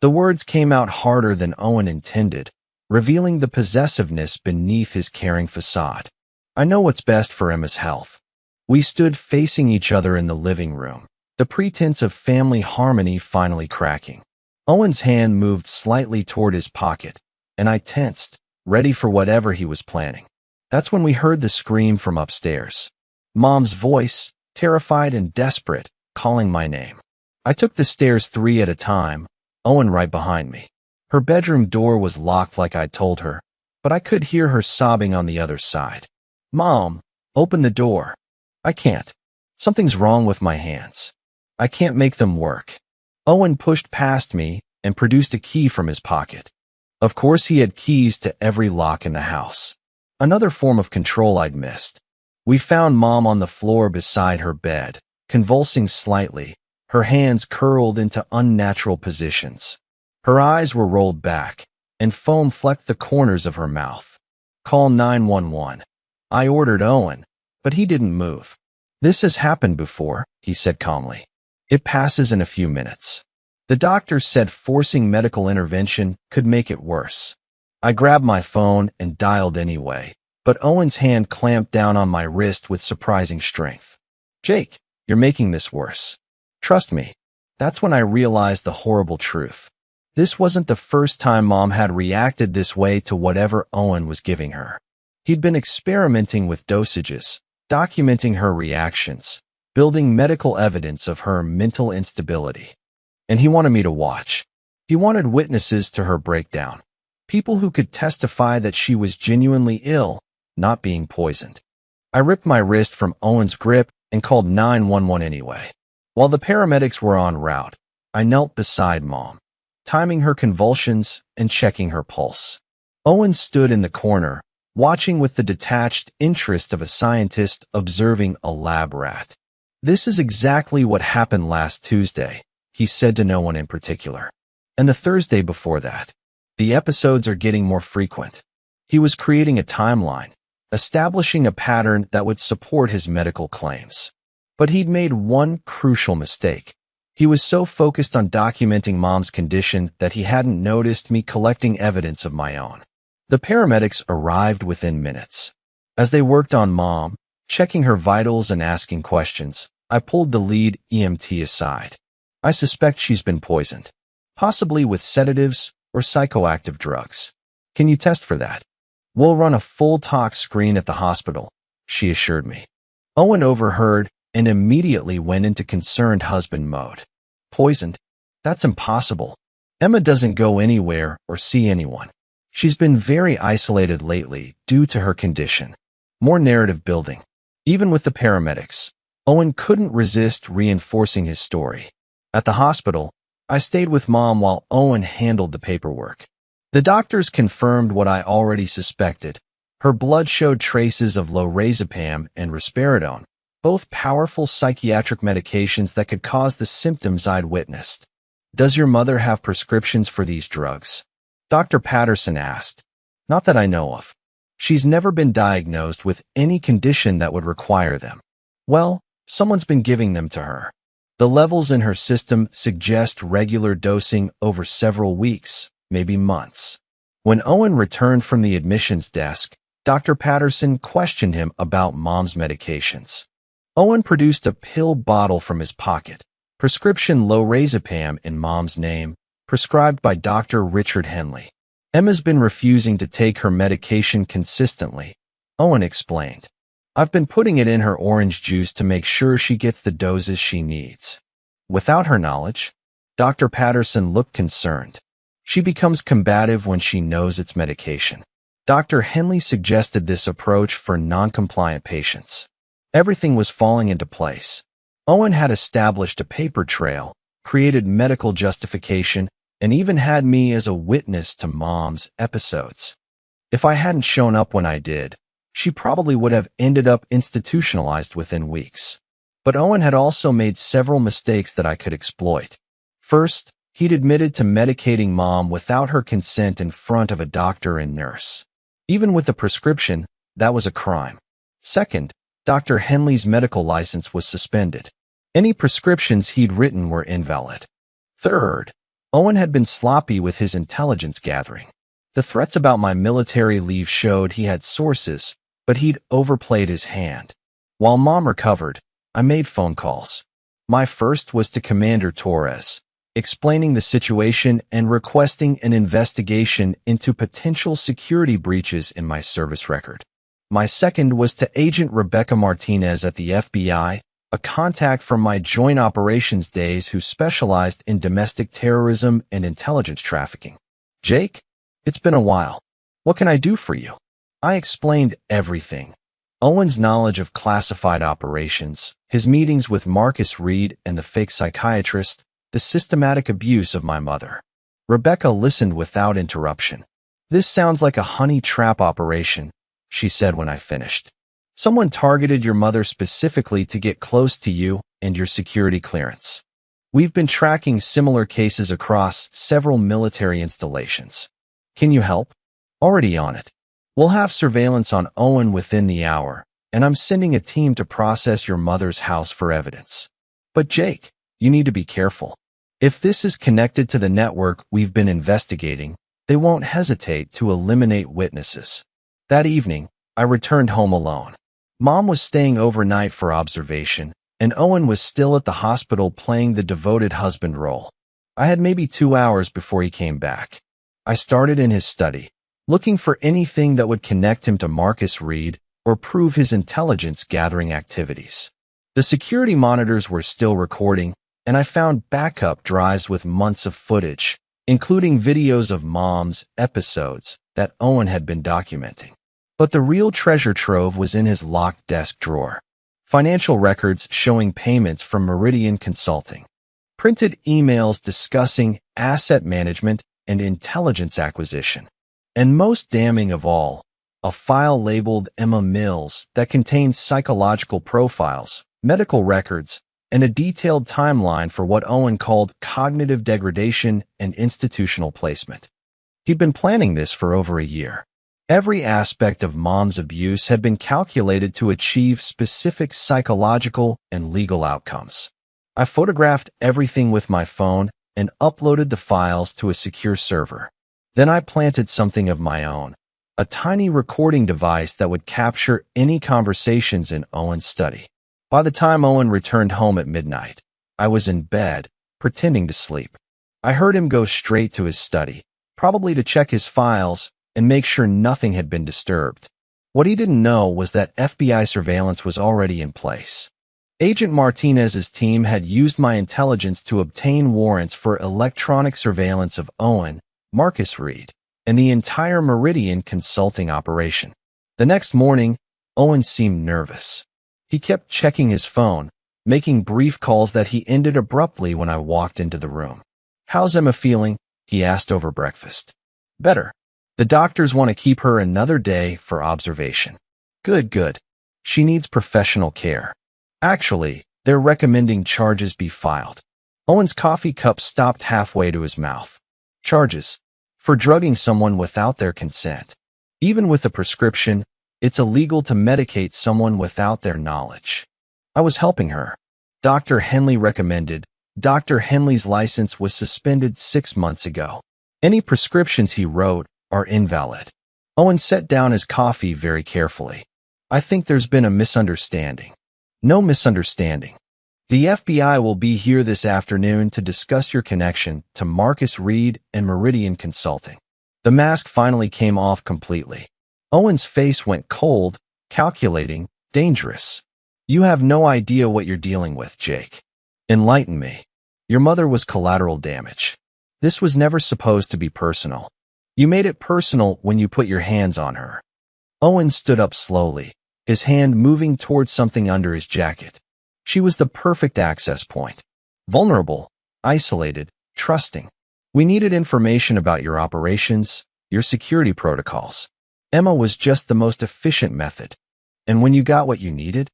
A: The words came out harder than Owen intended, revealing the possessiveness beneath his caring facade. I know what's best for Emma's health. We stood facing each other in the living room, the pretense of family harmony finally cracking. Owen's hand moved slightly toward his pocket, and I tensed, ready for whatever he was planning. That's when we heard the scream from upstairs. Mom's voice, terrified and desperate, calling my name. I took the stairs 3 at a time, Owen right behind me. Her bedroom door was locked like I'd told her, but I could hear her sobbing on the other side. Mom, open the door. I can't. Something's wrong with my hands. I can't make them work. Owen pushed past me and produced a key from his pocket. Of course, he had keys to every lock in the house. Another form of control I'd missed. We found Mom on the floor beside her bed, convulsing slightly, her hands curled into unnatural positions. Her eyes were rolled back, and foam flecked the corners of her mouth. Call 911. I ordered Owen, but he didn't move. This has happened before, he said calmly. It passes in a few minutes. The doctor said forcing medical intervention could make it worse. I grabbed my phone and dialed anyway, but Owen's hand clamped down on my wrist with surprising strength. Jake, you're making this worse. Trust me. That's when I realized the horrible truth. This wasn't the first time Mom had reacted this way to whatever Owen was giving her. He'd been experimenting with dosages, documenting her reactions, building medical evidence of her mental instability. And he wanted me to watch. He wanted witnesses to her breakdown, people who could testify that she was genuinely ill, not being poisoned. I ripped my wrist from Owen's grip and called 911 anyway. While the paramedics were en route, I knelt beside Mom, timing her convulsions and checking her pulse. Owen stood in the corner, watching with the detached interest of a scientist observing a lab rat. "This is exactly what happened last Tuesday," he said to no one in particular. "And the Thursday before that. The episodes are getting more frequent." He was creating a timeline, establishing a pattern that would support his medical claims. But he'd made one crucial mistake. He was so focused on documenting Mom's condition that he hadn't noticed me collecting evidence of my own. The paramedics arrived within minutes. As they worked on Mom, checking her vitals and asking questions, I pulled the lead EMT aside. "I suspect she's been poisoned, possibly with sedatives or psychoactive drugs. Can you test for that?" "We'll run a full tox screen at the hospital," she assured me. Owen overheard and immediately went into concerned husband mode. "Poisoned? That's impossible. Emma doesn't go anywhere or see anyone. She's been very isolated lately due to her condition." More narrative building. Even with the paramedics, Owen couldn't resist reinforcing his story. At the hospital, I stayed with Mom while Owen handled the paperwork. The doctors confirmed what I already suspected. Her blood showed traces of lorazepam and risperidone, both powerful psychiatric medications that could cause the symptoms I'd witnessed. "Does your mother have prescriptions for these drugs?" Dr. Patterson asked. "Not that I know of. She's never been diagnosed with any condition that would require them." "Well, someone's been giving them to her. The levels in her system suggest regular dosing over several weeks, maybe months." When Owen returned from the admissions desk, Dr. Patterson questioned him about Mom's medications. Owen produced a pill bottle from his pocket, prescription lorazepam in Mom's name, prescribed by Dr. Richard Henley. "Emma's been refusing to take her medication consistently," Owen explained. "I've been putting it in her orange juice to make sure she gets the doses she needs." Without her knowledge, Dr. Patterson looked concerned. "She becomes combative when she knows it's medication." Dr. Henley suggested this approach for non-compliant patients. Everything was falling into place. Owen had established a paper trail, created medical justification, and even had me as a witness to Mom's episodes. If I hadn't shown up when I did, she probably would have ended up institutionalized within weeks. But Owen had also made several mistakes that I could exploit. First, he'd admitted to medicating Mom without her consent in front of a doctor and nurse. Even with a prescription, that was a crime. Second, Dr. Henley's medical license was suspended. Any prescriptions he'd written were invalid. Third, Owen had been sloppy with his intelligence gathering. The threats about my military leave showed he had sources, but he'd overplayed his hand. While Mom recovered, I made phone calls. My first was to Commander Torres, explaining the situation and requesting an investigation into potential security breaches in my service record. My second was to Agent Rebecca Martinez at the FBI, a contact from my joint operations days who specialized in domestic terrorism and intelligence trafficking. "Jake, it's been a while. What can I do for you?" I explained everything. Owen's knowledge of classified operations, his meetings with Marcus Reed and the fake psychiatrist, the systematic abuse of my mother. Rebecca listened without interruption. "This sounds like a honey trap operation," she said when I finished. "Someone targeted your mother specifically to get close to you and your security clearance. We've been tracking similar cases across several military installations. Can you help?" "Already on it. We'll have surveillance on Owen within the hour, and I'm sending a team to process your mother's house for evidence." "But Jake, you need to be careful. If this is connected to the network we've been investigating, they won't hesitate to eliminate witnesses." That evening, I returned home alone. Mom was staying overnight for observation, and Owen was still at the hospital playing the devoted husband role. I had maybe 2 hours before he came back. I started in his study, looking for anything that would connect him to Marcus Reed or prove his intelligence-gathering activities. The security monitors were still recording, and I found backup drives with months of footage, including videos of Mom's episodes that Owen had been documenting. But the real treasure trove was in his locked desk drawer. Financial records showing payments from Meridian Consulting. Printed emails discussing asset management and intelligence acquisition. And most damning of all, a file labeled Emma Mills that contained psychological profiles, medical records, and a detailed timeline for what Owen called cognitive degradation and institutional placement. He'd been planning this for over a year. Every aspect of Mom's abuse had been calculated to achieve specific psychological and legal outcomes. I photographed everything with my phone and uploaded the files to a secure server. Then I planted something of my own, a tiny recording device that would capture any conversations in Owen's study. By the time Owen returned home at midnight, I was in bed, pretending to sleep. I heard him go straight to his study, probably to check his files and make sure nothing had been disturbed. What he didn't know was that FBI surveillance was already in place. Agent Martinez's team had used my intelligence to obtain warrants for electronic surveillance of Owen, Marcus Reed, and the entire Meridian Consulting operation. The next morning, Owen seemed nervous. He kept checking his phone, making brief calls that he ended abruptly when I walked into the room. "How's Emma feeling?" he asked over breakfast. "Better. The doctors want to keep her another day for observation." Good. She needs professional care. Actually, they're recommending charges be filed." Owen's coffee cup stopped halfway to his mouth. "Charges? For drugging someone without their consent. Even with a prescription, it's illegal to medicate someone without their knowledge." I was helping her. Dr. Henley recommended. Dr. Henley's license was suspended 6 months ago. Any prescriptions he wrote are invalid. Owen set down his coffee very carefully. "I think there's been a misunderstanding." "No misunderstanding. The FBI will be here this afternoon to discuss your connection to Marcus Reed and Meridian Consulting." The mask finally came off completely. Owen's face went cold, calculating, dangerous. "You have no idea what you're dealing with, Jake. Enlighten me. Your mother was collateral damage. This was never supposed to be personal. You made it personal when you put your hands on her." Owen stood up slowly, his hand moving towards something under his jacket. She was the perfect access point. Vulnerable, isolated, trusting. "We needed information about your operations, your security protocols. Emma was just the most efficient method. And when you got what you needed?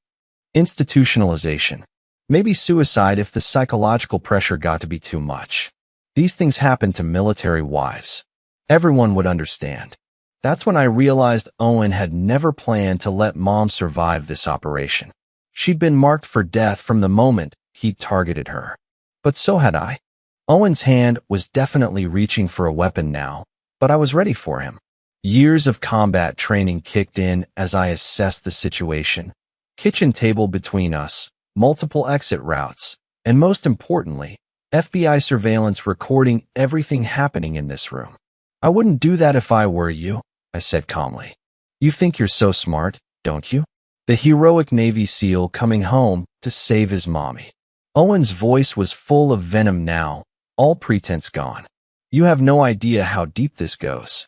A: Institutionalization. Maybe suicide if the psychological pressure got to be too much. These things happen to military wives. Everyone would understand." That's when I realized Owen had never planned to let Mom survive this operation. She'd been marked for death from the moment he'd targeted her. But so had I. Owen's hand was definitely reaching for a weapon now, but I was ready for him. Years of combat training kicked in as I assessed the situation. Kitchen table between us, multiple exit routes, and most importantly, FBI surveillance recording everything happening in this room. "I wouldn't do that if I were you," I said calmly. "You think you're so smart, don't you? The heroic Navy SEAL coming home to save his mommy." Owen's voice was full of venom now, all pretense gone. "You have no idea how deep this goes.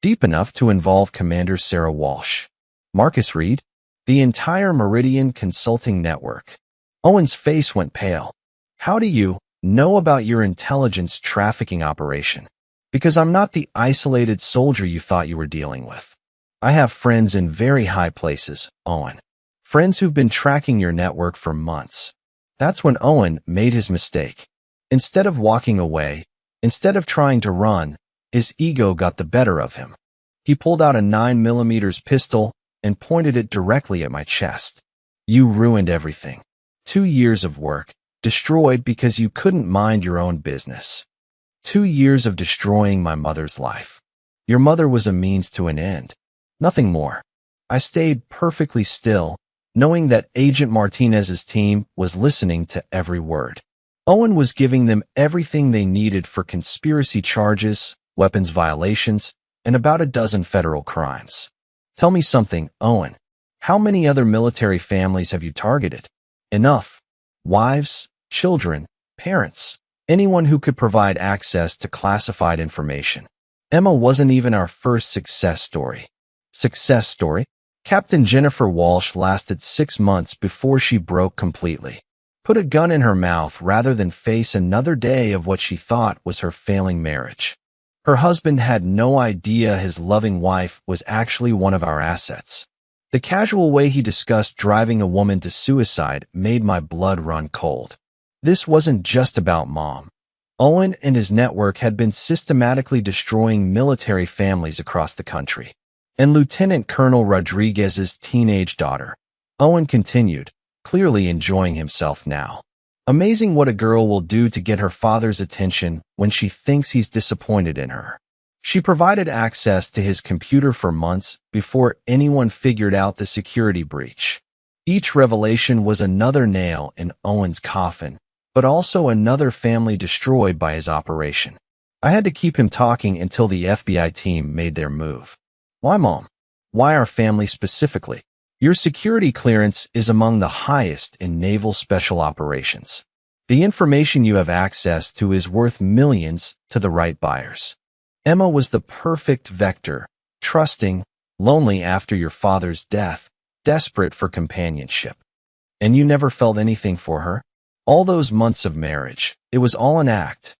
A: Deep enough to involve Commander Sarah Walsh, Marcus Reed, the entire Meridian Consulting Network." Owen's face went pale. "How do you know about your intelligence trafficking operation?" "Because I'm not the isolated soldier you thought you were dealing with. I have friends in very high places, Owen. Friends who've been tracking your network for months." That's when Owen made his mistake. Instead of walking away, instead of trying to run, his ego got the better of him. He pulled out a 9mm pistol and pointed it directly at my chest. "You ruined everything. 2 years of work, destroyed because you couldn't mind your own business. 2 years of destroying my mother's life. Your mother was a means to an end. Nothing more." I stayed perfectly still, knowing that Agent Martinez's team was listening to every word. Owen was giving them everything they needed for conspiracy charges, weapons violations, and about a dozen federal crimes. Tell me something, Owen. How many other military families have you targeted? Enough. Wives, children, parents, anyone who could provide access to classified information. Emma wasn't even our first success story. Success story? Captain Jennifer Walsh lasted 6 months before she broke completely. Put a gun in her mouth rather than face another day of what she thought was her failing marriage. Her husband had no idea his loving wife was actually one of our assets. The casual way he discussed driving a woman to suicide made my blood run cold. This wasn't just about Mom. Owen and his network had been systematically destroying military families across the country. And Lieutenant Colonel Rodriguez's teenage daughter. Owen continued, clearly enjoying himself now. Amazing what a girl will do to get her father's attention when she thinks he's disappointed in her. She provided access to his computer for months before anyone figured out the security breach. Each revelation was another nail in Owen's coffin, but also another family destroyed by his operation. I had to keep him talking until the FBI team made their move. Why, Mom? Why our family specifically? Your security clearance is among the highest in naval special operations. The information you have access to is worth millions to the right buyers. Emma was the perfect vector, trusting, lonely after your father's death, desperate for companionship. And you never felt anything for her? All those months of marriage, it was all an act.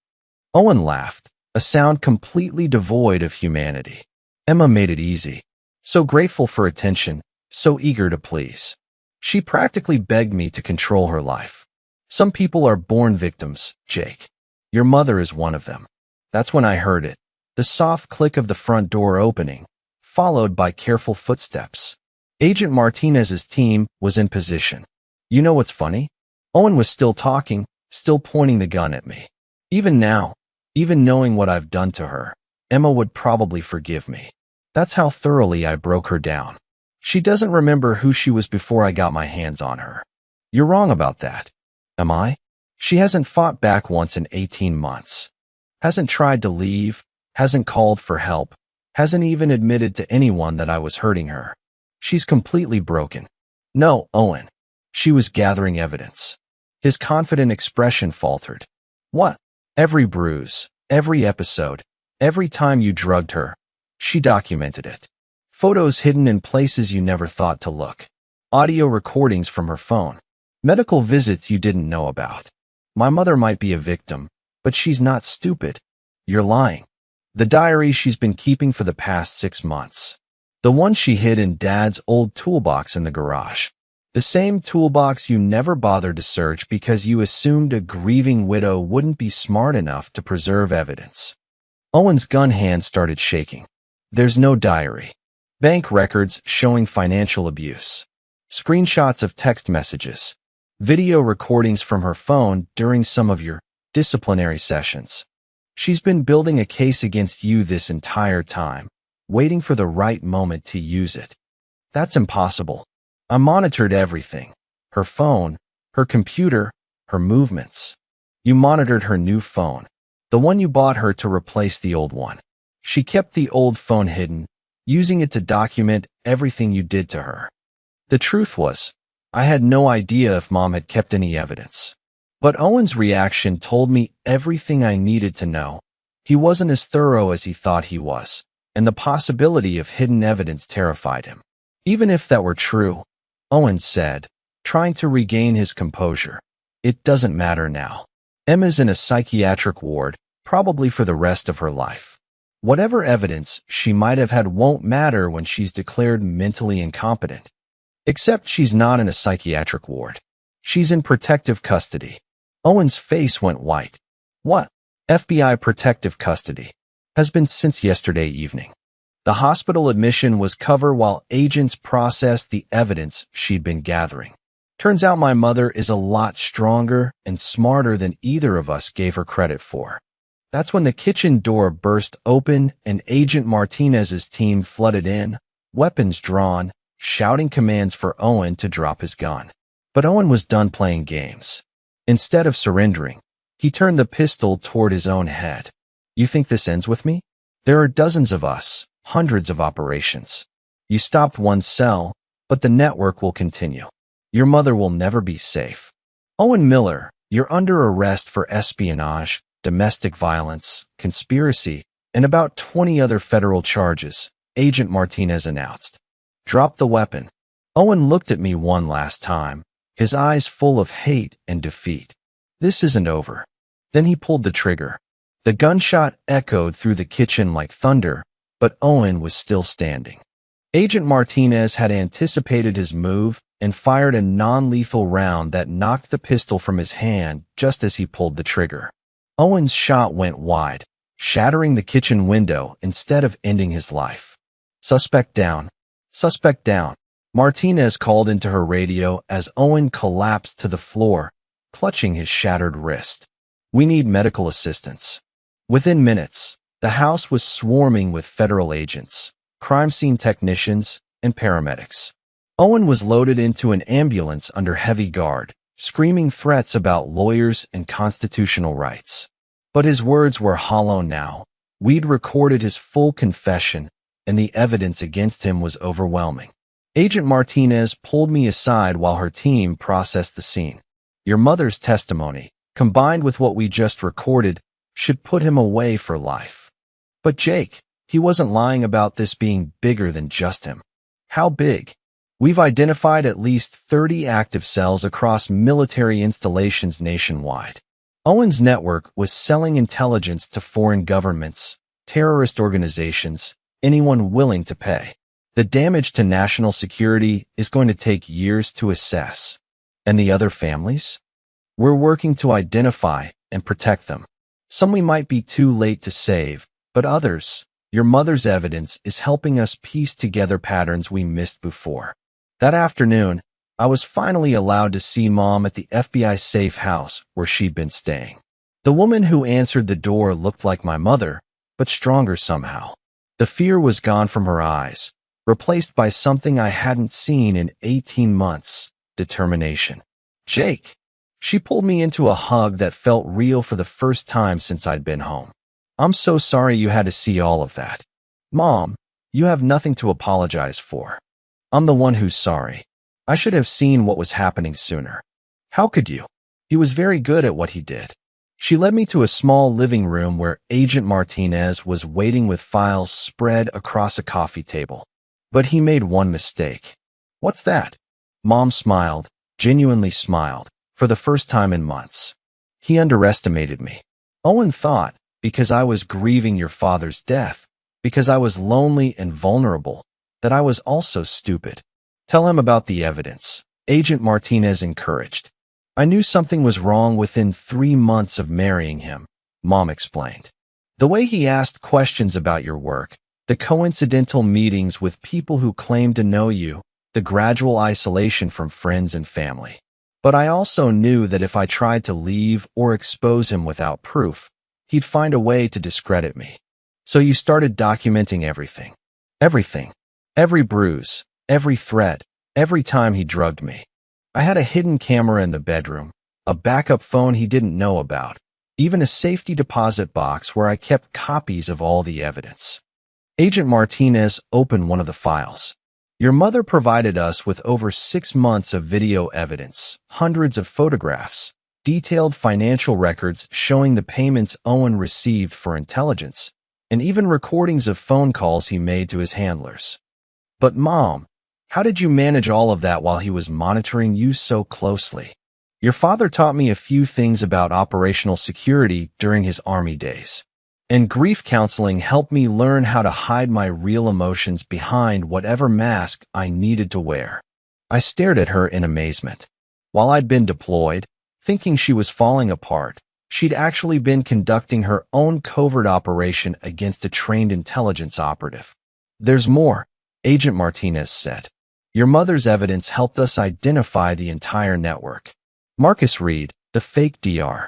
A: Owen laughed, a sound completely devoid of humanity. Emma made it easy. So grateful for attention, so eager to please. She practically begged me to control her life. Some people are born victims, Jake. Your mother is one of them. That's when I heard it. The soft click of the front door opening, followed by careful footsteps. Agent Martinez's team was in position. You know what's funny? Owen was still talking, still pointing the gun at me. Even now, even knowing what I've done to her, Emma would probably forgive me. That's how thoroughly I broke her down. She doesn't remember who she was before I got my hands on her. You're wrong about that. Am I? She hasn't fought back once in 18 months. Hasn't tried to leave, hasn't called for help, hasn't even admitted to anyone that I was hurting her. She's completely broken. No, Owen. She was gathering evidence. His confident expression faltered. What? Every bruise, every episode, every time you drugged her. She documented it. Photos hidden in places you never thought to look. Audio recordings from her phone. Medical visits you didn't know about. My mother might be a victim, but she's not stupid. You're lying. The diary she's been keeping for the past 6 months. The one she hid in Dad's old toolbox in the garage. The same toolbox you never bothered to search because you assumed a grieving widow wouldn't be smart enough to preserve evidence. Owen's gun hand started shaking. There's no diary. Bank records showing financial abuse. Screenshots of text messages. Video recordings from her phone during some of your disciplinary sessions. She's been building a case against you this entire time, waiting for the right moment to use it. That's impossible. I monitored everything. Her phone, her computer, her movements. You monitored her new phone. The one you bought her to replace the old one. She kept the old phone hidden, using it to document everything you did to her. The truth was, I had no idea if Mom had kept any evidence. But Owen's reaction told me everything I needed to know. He wasn't as thorough as he thought he was, and the possibility of hidden evidence terrified him. Even if that were true, Owen said, trying to regain his composure, it doesn't matter now. Emma's in a psychiatric ward, probably for the rest of her life. Whatever evidence she might have had won't matter when she's declared mentally incompetent. Except she's not in a psychiatric ward. She's in protective custody. Owen's face went white. What? FBI protective custody. Has been since yesterday evening. The hospital admission was covered while agents processed the evidence she'd been gathering. Turns out my mother is a lot stronger and smarter than either of us gave her credit for. That's when the kitchen door burst open and Agent Martinez's team flooded in, weapons drawn, shouting commands for Owen to drop his gun. But Owen was done playing games. Instead of surrendering, he turned the pistol toward his own head. You think this ends with me? There are dozens of us, hundreds of operations. You stopped one cell, but the network will continue. Your mother will never be safe. Owen Miller, you're under arrest for espionage, domestic violence, conspiracy, and about 20 other federal charges, Agent Martinez announced. Drop the weapon. Owen looked at me one last time, his eyes full of hate and defeat. This isn't over. Then he pulled the trigger. The gunshot echoed through the kitchen like thunder, but Owen was still standing. Agent Martinez had anticipated his move and fired a non-lethal round that knocked the pistol from his hand just as he pulled the trigger. Owen's shot went wide, shattering the kitchen window instead of ending his life. Suspect down. Suspect down. Martinez called into her radio as Owen collapsed to the floor, clutching his shattered wrist. We need medical assistance. Within minutes, the house was swarming with federal agents, crime scene technicians, and paramedics. Owen was loaded into an ambulance under heavy guard, screaming threats about lawyers and constitutional rights. But his words were hollow now. We'd recorded his full confession, and the evidence against him was overwhelming. Agent Martinez pulled me aside while her team processed the scene. Your mother's testimony, combined with what we just recorded, should put him away for life. But Jake, he wasn't lying about this being bigger than just him. How big? We've identified at least 30 active cells across military installations nationwide. Owen's network was selling intelligence to foreign governments, terrorist organizations, anyone willing to pay. The damage to national security is going to take years to assess. And the other families? We're working to identify and protect them. Some we might be too late to save, but others, your mother's evidence is helping us piece together patterns we missed before. That afternoon, I was finally allowed to see Mom at the FBI safe house where she'd been staying. The woman who answered the door looked like my mother, but stronger somehow. The fear was gone from her eyes, replaced by something I hadn't seen in 18 months, determination. Jake. She pulled me into a hug that felt real for the first time since I'd been home. I'm so sorry you had to see all of that. Mom, you have nothing to apologize for. I'm the one who's sorry. I should have seen what was happening sooner. How could you? He was very good at what he did. She led me to a small living room where Agent Martinez was waiting with files spread across a coffee table. But he made one mistake. What's that? Mom smiled, genuinely smiled, for the first time in months. He underestimated me. Owen thought, because I was grieving your father's death, because I was lonely and vulnerable, that I was also stupid. Tell him about the evidence, Agent Martinez encouraged. I knew something was wrong within 3 months of marrying him, Mom explained. The way he asked questions about your work, the coincidental meetings with people who claimed to know you, the gradual isolation from friends and family. But I also knew that if I tried to leave or expose him without proof, he'd find a way to discredit me. So you started documenting everything. Everything. Every bruise, every thread, every time he drugged me. I had a hidden camera in the bedroom, a backup phone he didn't know about, even a safety deposit box where I kept copies of all the evidence. Agent Martinez opened one of the files. Your mother provided us with over 6 months of video evidence, hundreds of photographs, detailed financial records showing the payments Owen received for intelligence, and even recordings of phone calls he made to his handlers. But Mom, how did you manage all of that while he was monitoring you so closely? Your father taught me a few things about operational security during his Army days. And grief counseling helped me learn how to hide my real emotions behind whatever mask I needed to wear. I stared at her in amazement. While I'd been deployed, thinking she was falling apart, she'd actually been conducting her own covert operation against a trained intelligence operative. There's more, Agent Martinez said. Your mother's evidence helped us identify the entire network. Marcus Reed, the fake DR.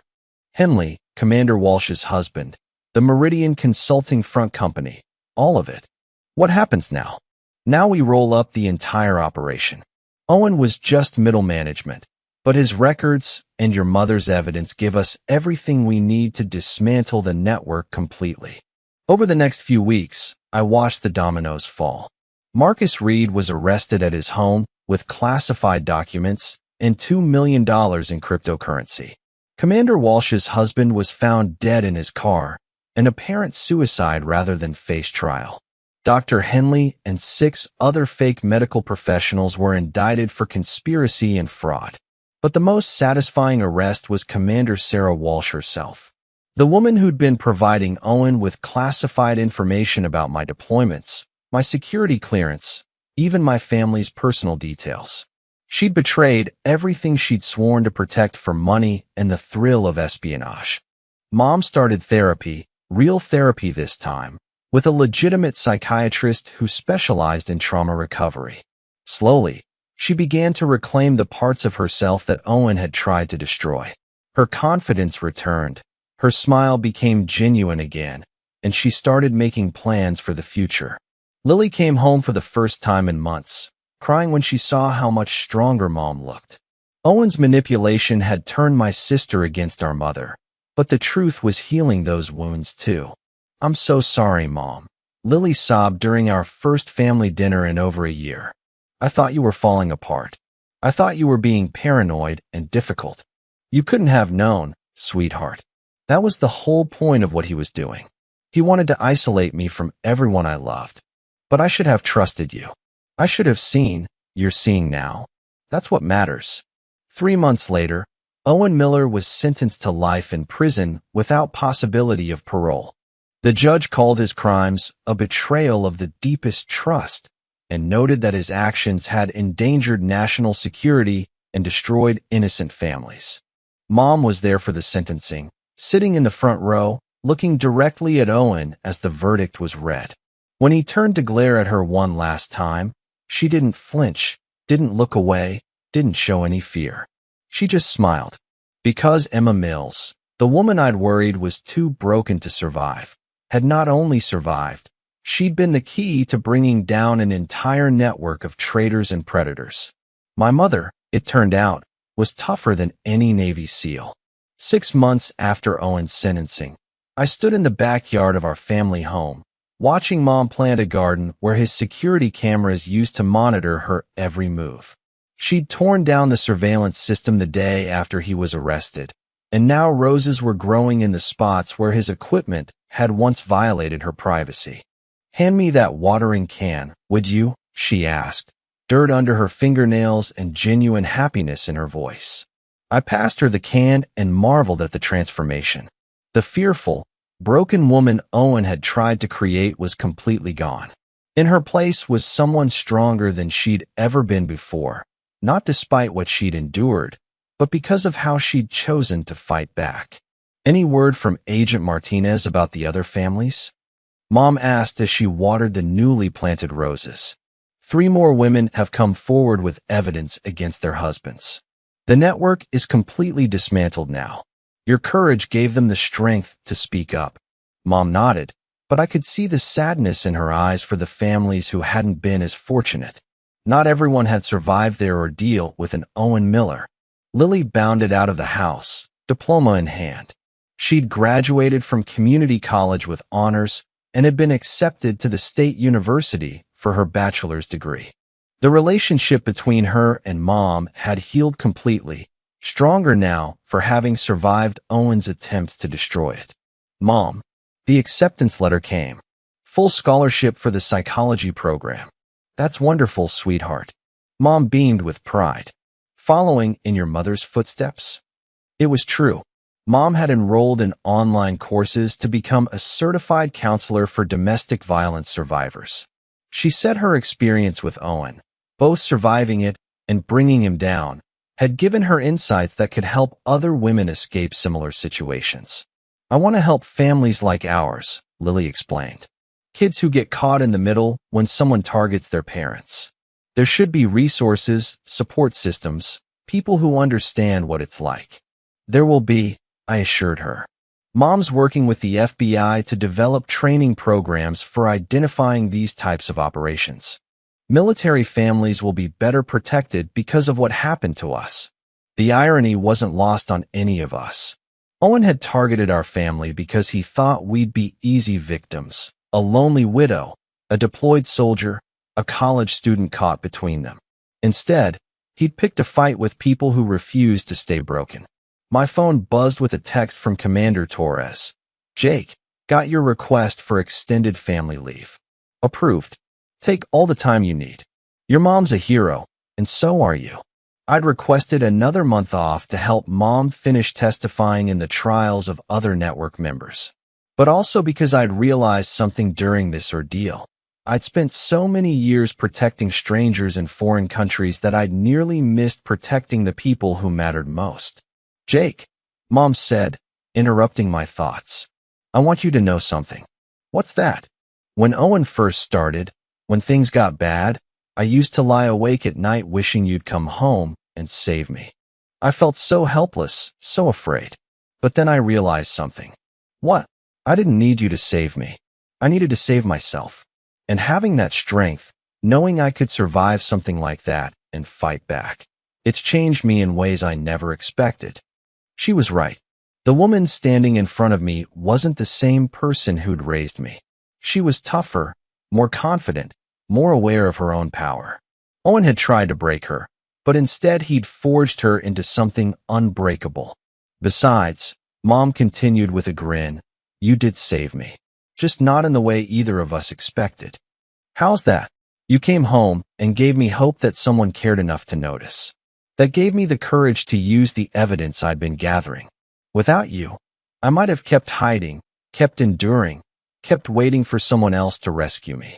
A: Henley, Commander Walsh's husband. The Meridian Consulting Front Company. All of it. What happens now? Now we roll up the entire operation. Owen was just middle management, but his records and your mother's evidence give us everything we need to dismantle the network completely. Over the next few weeks, I watched the dominoes fall. Marcus Reed was arrested at his home with classified documents and $2 million in cryptocurrency. Commander Walsh's husband was found dead in his car, an apparent suicide rather than face trial. Dr. Henley and 6 other fake medical professionals were indicted for conspiracy and fraud. But the most satisfying arrest was Commander Sarah Walsh herself. The woman who'd been providing Owen with classified information about my deployments, my security clearance, even my family's personal details. She'd betrayed everything she'd sworn to protect for money and the thrill of espionage. Mom started therapy, real therapy this time, with a legitimate psychiatrist who specialized in trauma recovery. Slowly, she began to reclaim the parts of herself that Owen had tried to destroy. Her confidence returned, her smile became genuine again, and she started making plans for the future. Lily came home for the first time in months, crying when she saw how much stronger Mom looked. Owen's manipulation had turned my sister against our mother, but the truth was healing those wounds too. "I'm so sorry, Mom," Lily sobbed during our first family dinner in over a year. "I thought you were falling apart. I thought you were being paranoid and difficult. You couldn't have known, sweetheart. That was the whole point of what he was doing. He wanted to isolate me from everyone I loved. But I should have trusted you. I should have seen, you're seeing now. That's what matters." 3 months later, Owen Miller was sentenced to life in prison without possibility of parole. The judge called his crimes a betrayal of the deepest trust and noted that his actions had endangered national security and destroyed innocent families. Mom was there for the sentencing, sitting in the front row, looking directly at Owen as the verdict was read. When he turned to glare at her one last time, she didn't flinch, didn't look away, didn't show any fear. She just smiled. Because Emma Mills, the woman I'd worried was too broken to survive, had not only survived, she'd been the key to bringing down an entire network of traitors and predators. My mother, it turned out, was tougher than any Navy SEAL. 6 months after Owen's sentencing, I stood in the backyard of our family home, watching Mom plant a garden where his security cameras used to monitor her every move. She'd torn down the surveillance system the day after he was arrested, and now roses were growing in the spots where his equipment had once violated her privacy. "Hand me that watering can, would you?" she asked, dirt under her fingernails and genuine happiness in her voice. I passed her the can and marveled at the transformation. The fearful, broken woman Owen had tried to create was completely gone. In her place was someone stronger than she'd ever been before, not despite what she'd endured, but because of how she'd chosen to fight back. "Any word from Agent Martinez about the other families?" Mom asked as she watered the newly planted roses. 3 more women have come forward with evidence against their husbands. The network is completely dismantled now. Your courage gave them the strength to speak up. Mom nodded, but I could see the sadness in her eyes for the families who hadn't been as fortunate. Not everyone had survived their ordeal with an Owen Miller. Lily bounded out of the house, diploma in hand. She'd graduated from community college with honors and had been accepted to the state university for her bachelor's degree. The relationship between her and Mom had healed completely, stronger now for having survived Owen's attempts to destroy it. "Mom," the acceptance letter came. "Full scholarship for the psychology program." "That's wonderful, sweetheart." Mom beamed with pride. "Following in your mother's footsteps?" It was true. Mom had enrolled in online courses to become a certified counselor for domestic violence survivors. She said her experience with Owen, both surviving it and bringing him down, had given her insights that could help other women escape similar situations. "I want to help families like ours," Lily explained. "Kids who get caught in the middle when someone targets their parents. There should be resources, support systems, people who understand what it's like." "There will be," I assured her. Mom's working with the FBI to develop training programs for identifying these types of operations. Military families will be better protected because of what happened to us. The irony wasn't lost on any of us. Owen had targeted our family because he thought we'd be easy victims, a lonely widow, a deployed soldier, a college student caught between them. Instead, he'd picked a fight with people who refused to stay broken. My phone buzzed with a text from Commander Torres. "Jake, got your request for extended family leave. Approved. Take all the time you need. Your mom's a hero, and so are you." I'd requested another month off to help Mom finish testifying in the trials of other network members. But also because I'd realized something during this ordeal. I'd spent so many years protecting strangers in foreign countries that I'd nearly missed protecting the people who mattered most. "Jake," Mom said, interrupting my thoughts, "I want you to know something." "What's that?" "When Owen first started, when things got bad, I used to lie awake at night wishing you'd come home and save me. I felt so helpless, so afraid. But then I realized something." "What?" "I didn't need you to save me. I needed to save myself. And having that strength, knowing I could survive something like that and fight back, it's changed me in ways I never expected." She was right. The woman standing in front of me wasn't the same person who'd raised me. She was tougher, more confident, more aware of her own power. Owen had tried to break her, but instead he'd forged her into something unbreakable. "Besides," Mom continued with a grin, "you did save me. Just not in the way either of us expected." "How's that?" "You came home and gave me hope that someone cared enough to notice. That gave me the courage to use the evidence I'd been gathering. Without you, I might have kept hiding, kept enduring, kept waiting for someone else to rescue me."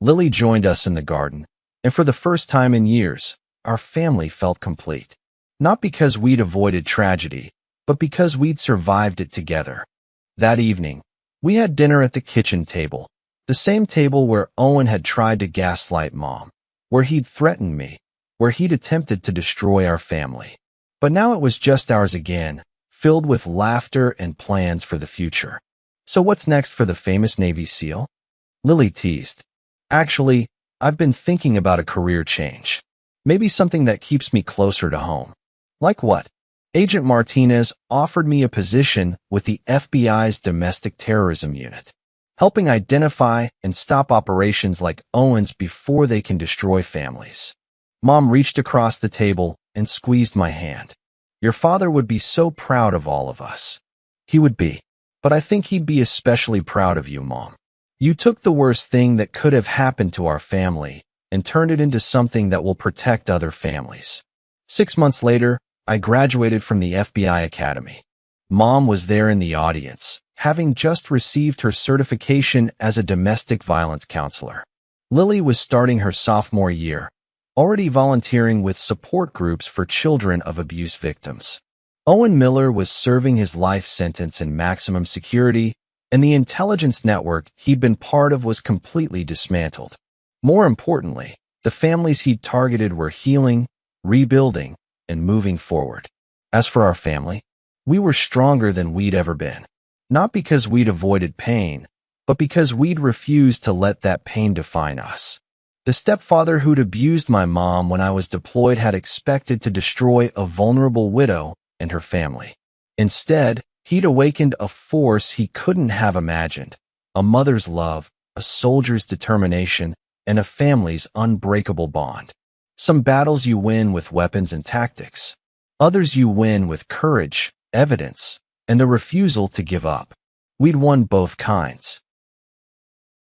A: Lily joined us in the garden, and for the first time in years, our family felt complete. Not because we'd avoided tragedy, but because we'd survived it together. That evening, we had dinner at the kitchen table, the same table where Owen had tried to gaslight Mom, where he'd threatened me, where he'd attempted to destroy our family. But now it was just ours again, filled with laughter and plans for the future. "So what's next for the famous Navy SEAL?" Lily teased. "Actually, I've been thinking about a career change. Maybe something that keeps me closer to home." "Like what?" "Agent Martinez offered me a position with the FBI's Domestic Terrorism Unit, helping identify and stop operations like Owen's before they can destroy families." Mom reached across the table and squeezed my hand. "Your father would be so proud of all of us." "He would be. But I think he'd be especially proud of you, Mom. You took the worst thing that could have happened to our family and turned it into something that will protect other families." 6 months later, I graduated from the FBI Academy. Mom was there in the audience, having just received her certification as a domestic violence counselor. Lily was starting her sophomore year, already volunteering with support groups for children of abuse victims. Owen Miller was serving his life sentence in maximum security, and the intelligence network he'd been part of was completely dismantled. More importantly, the families he'd targeted were healing, rebuilding, and moving forward. As for our family, we were stronger than we'd ever been. Not because we'd avoided pain, but because we'd refused to let that pain define us. The stepfather who'd abused my mom when I was deployed had expected to destroy a vulnerable widow and her family. Instead, he'd awakened a force he couldn't have imagined, a mother's love, a soldier's determination, and a family's unbreakable bond. Some battles you win with weapons and tactics. Others you win with courage, evidence, and the refusal to give up. We'd won both kinds.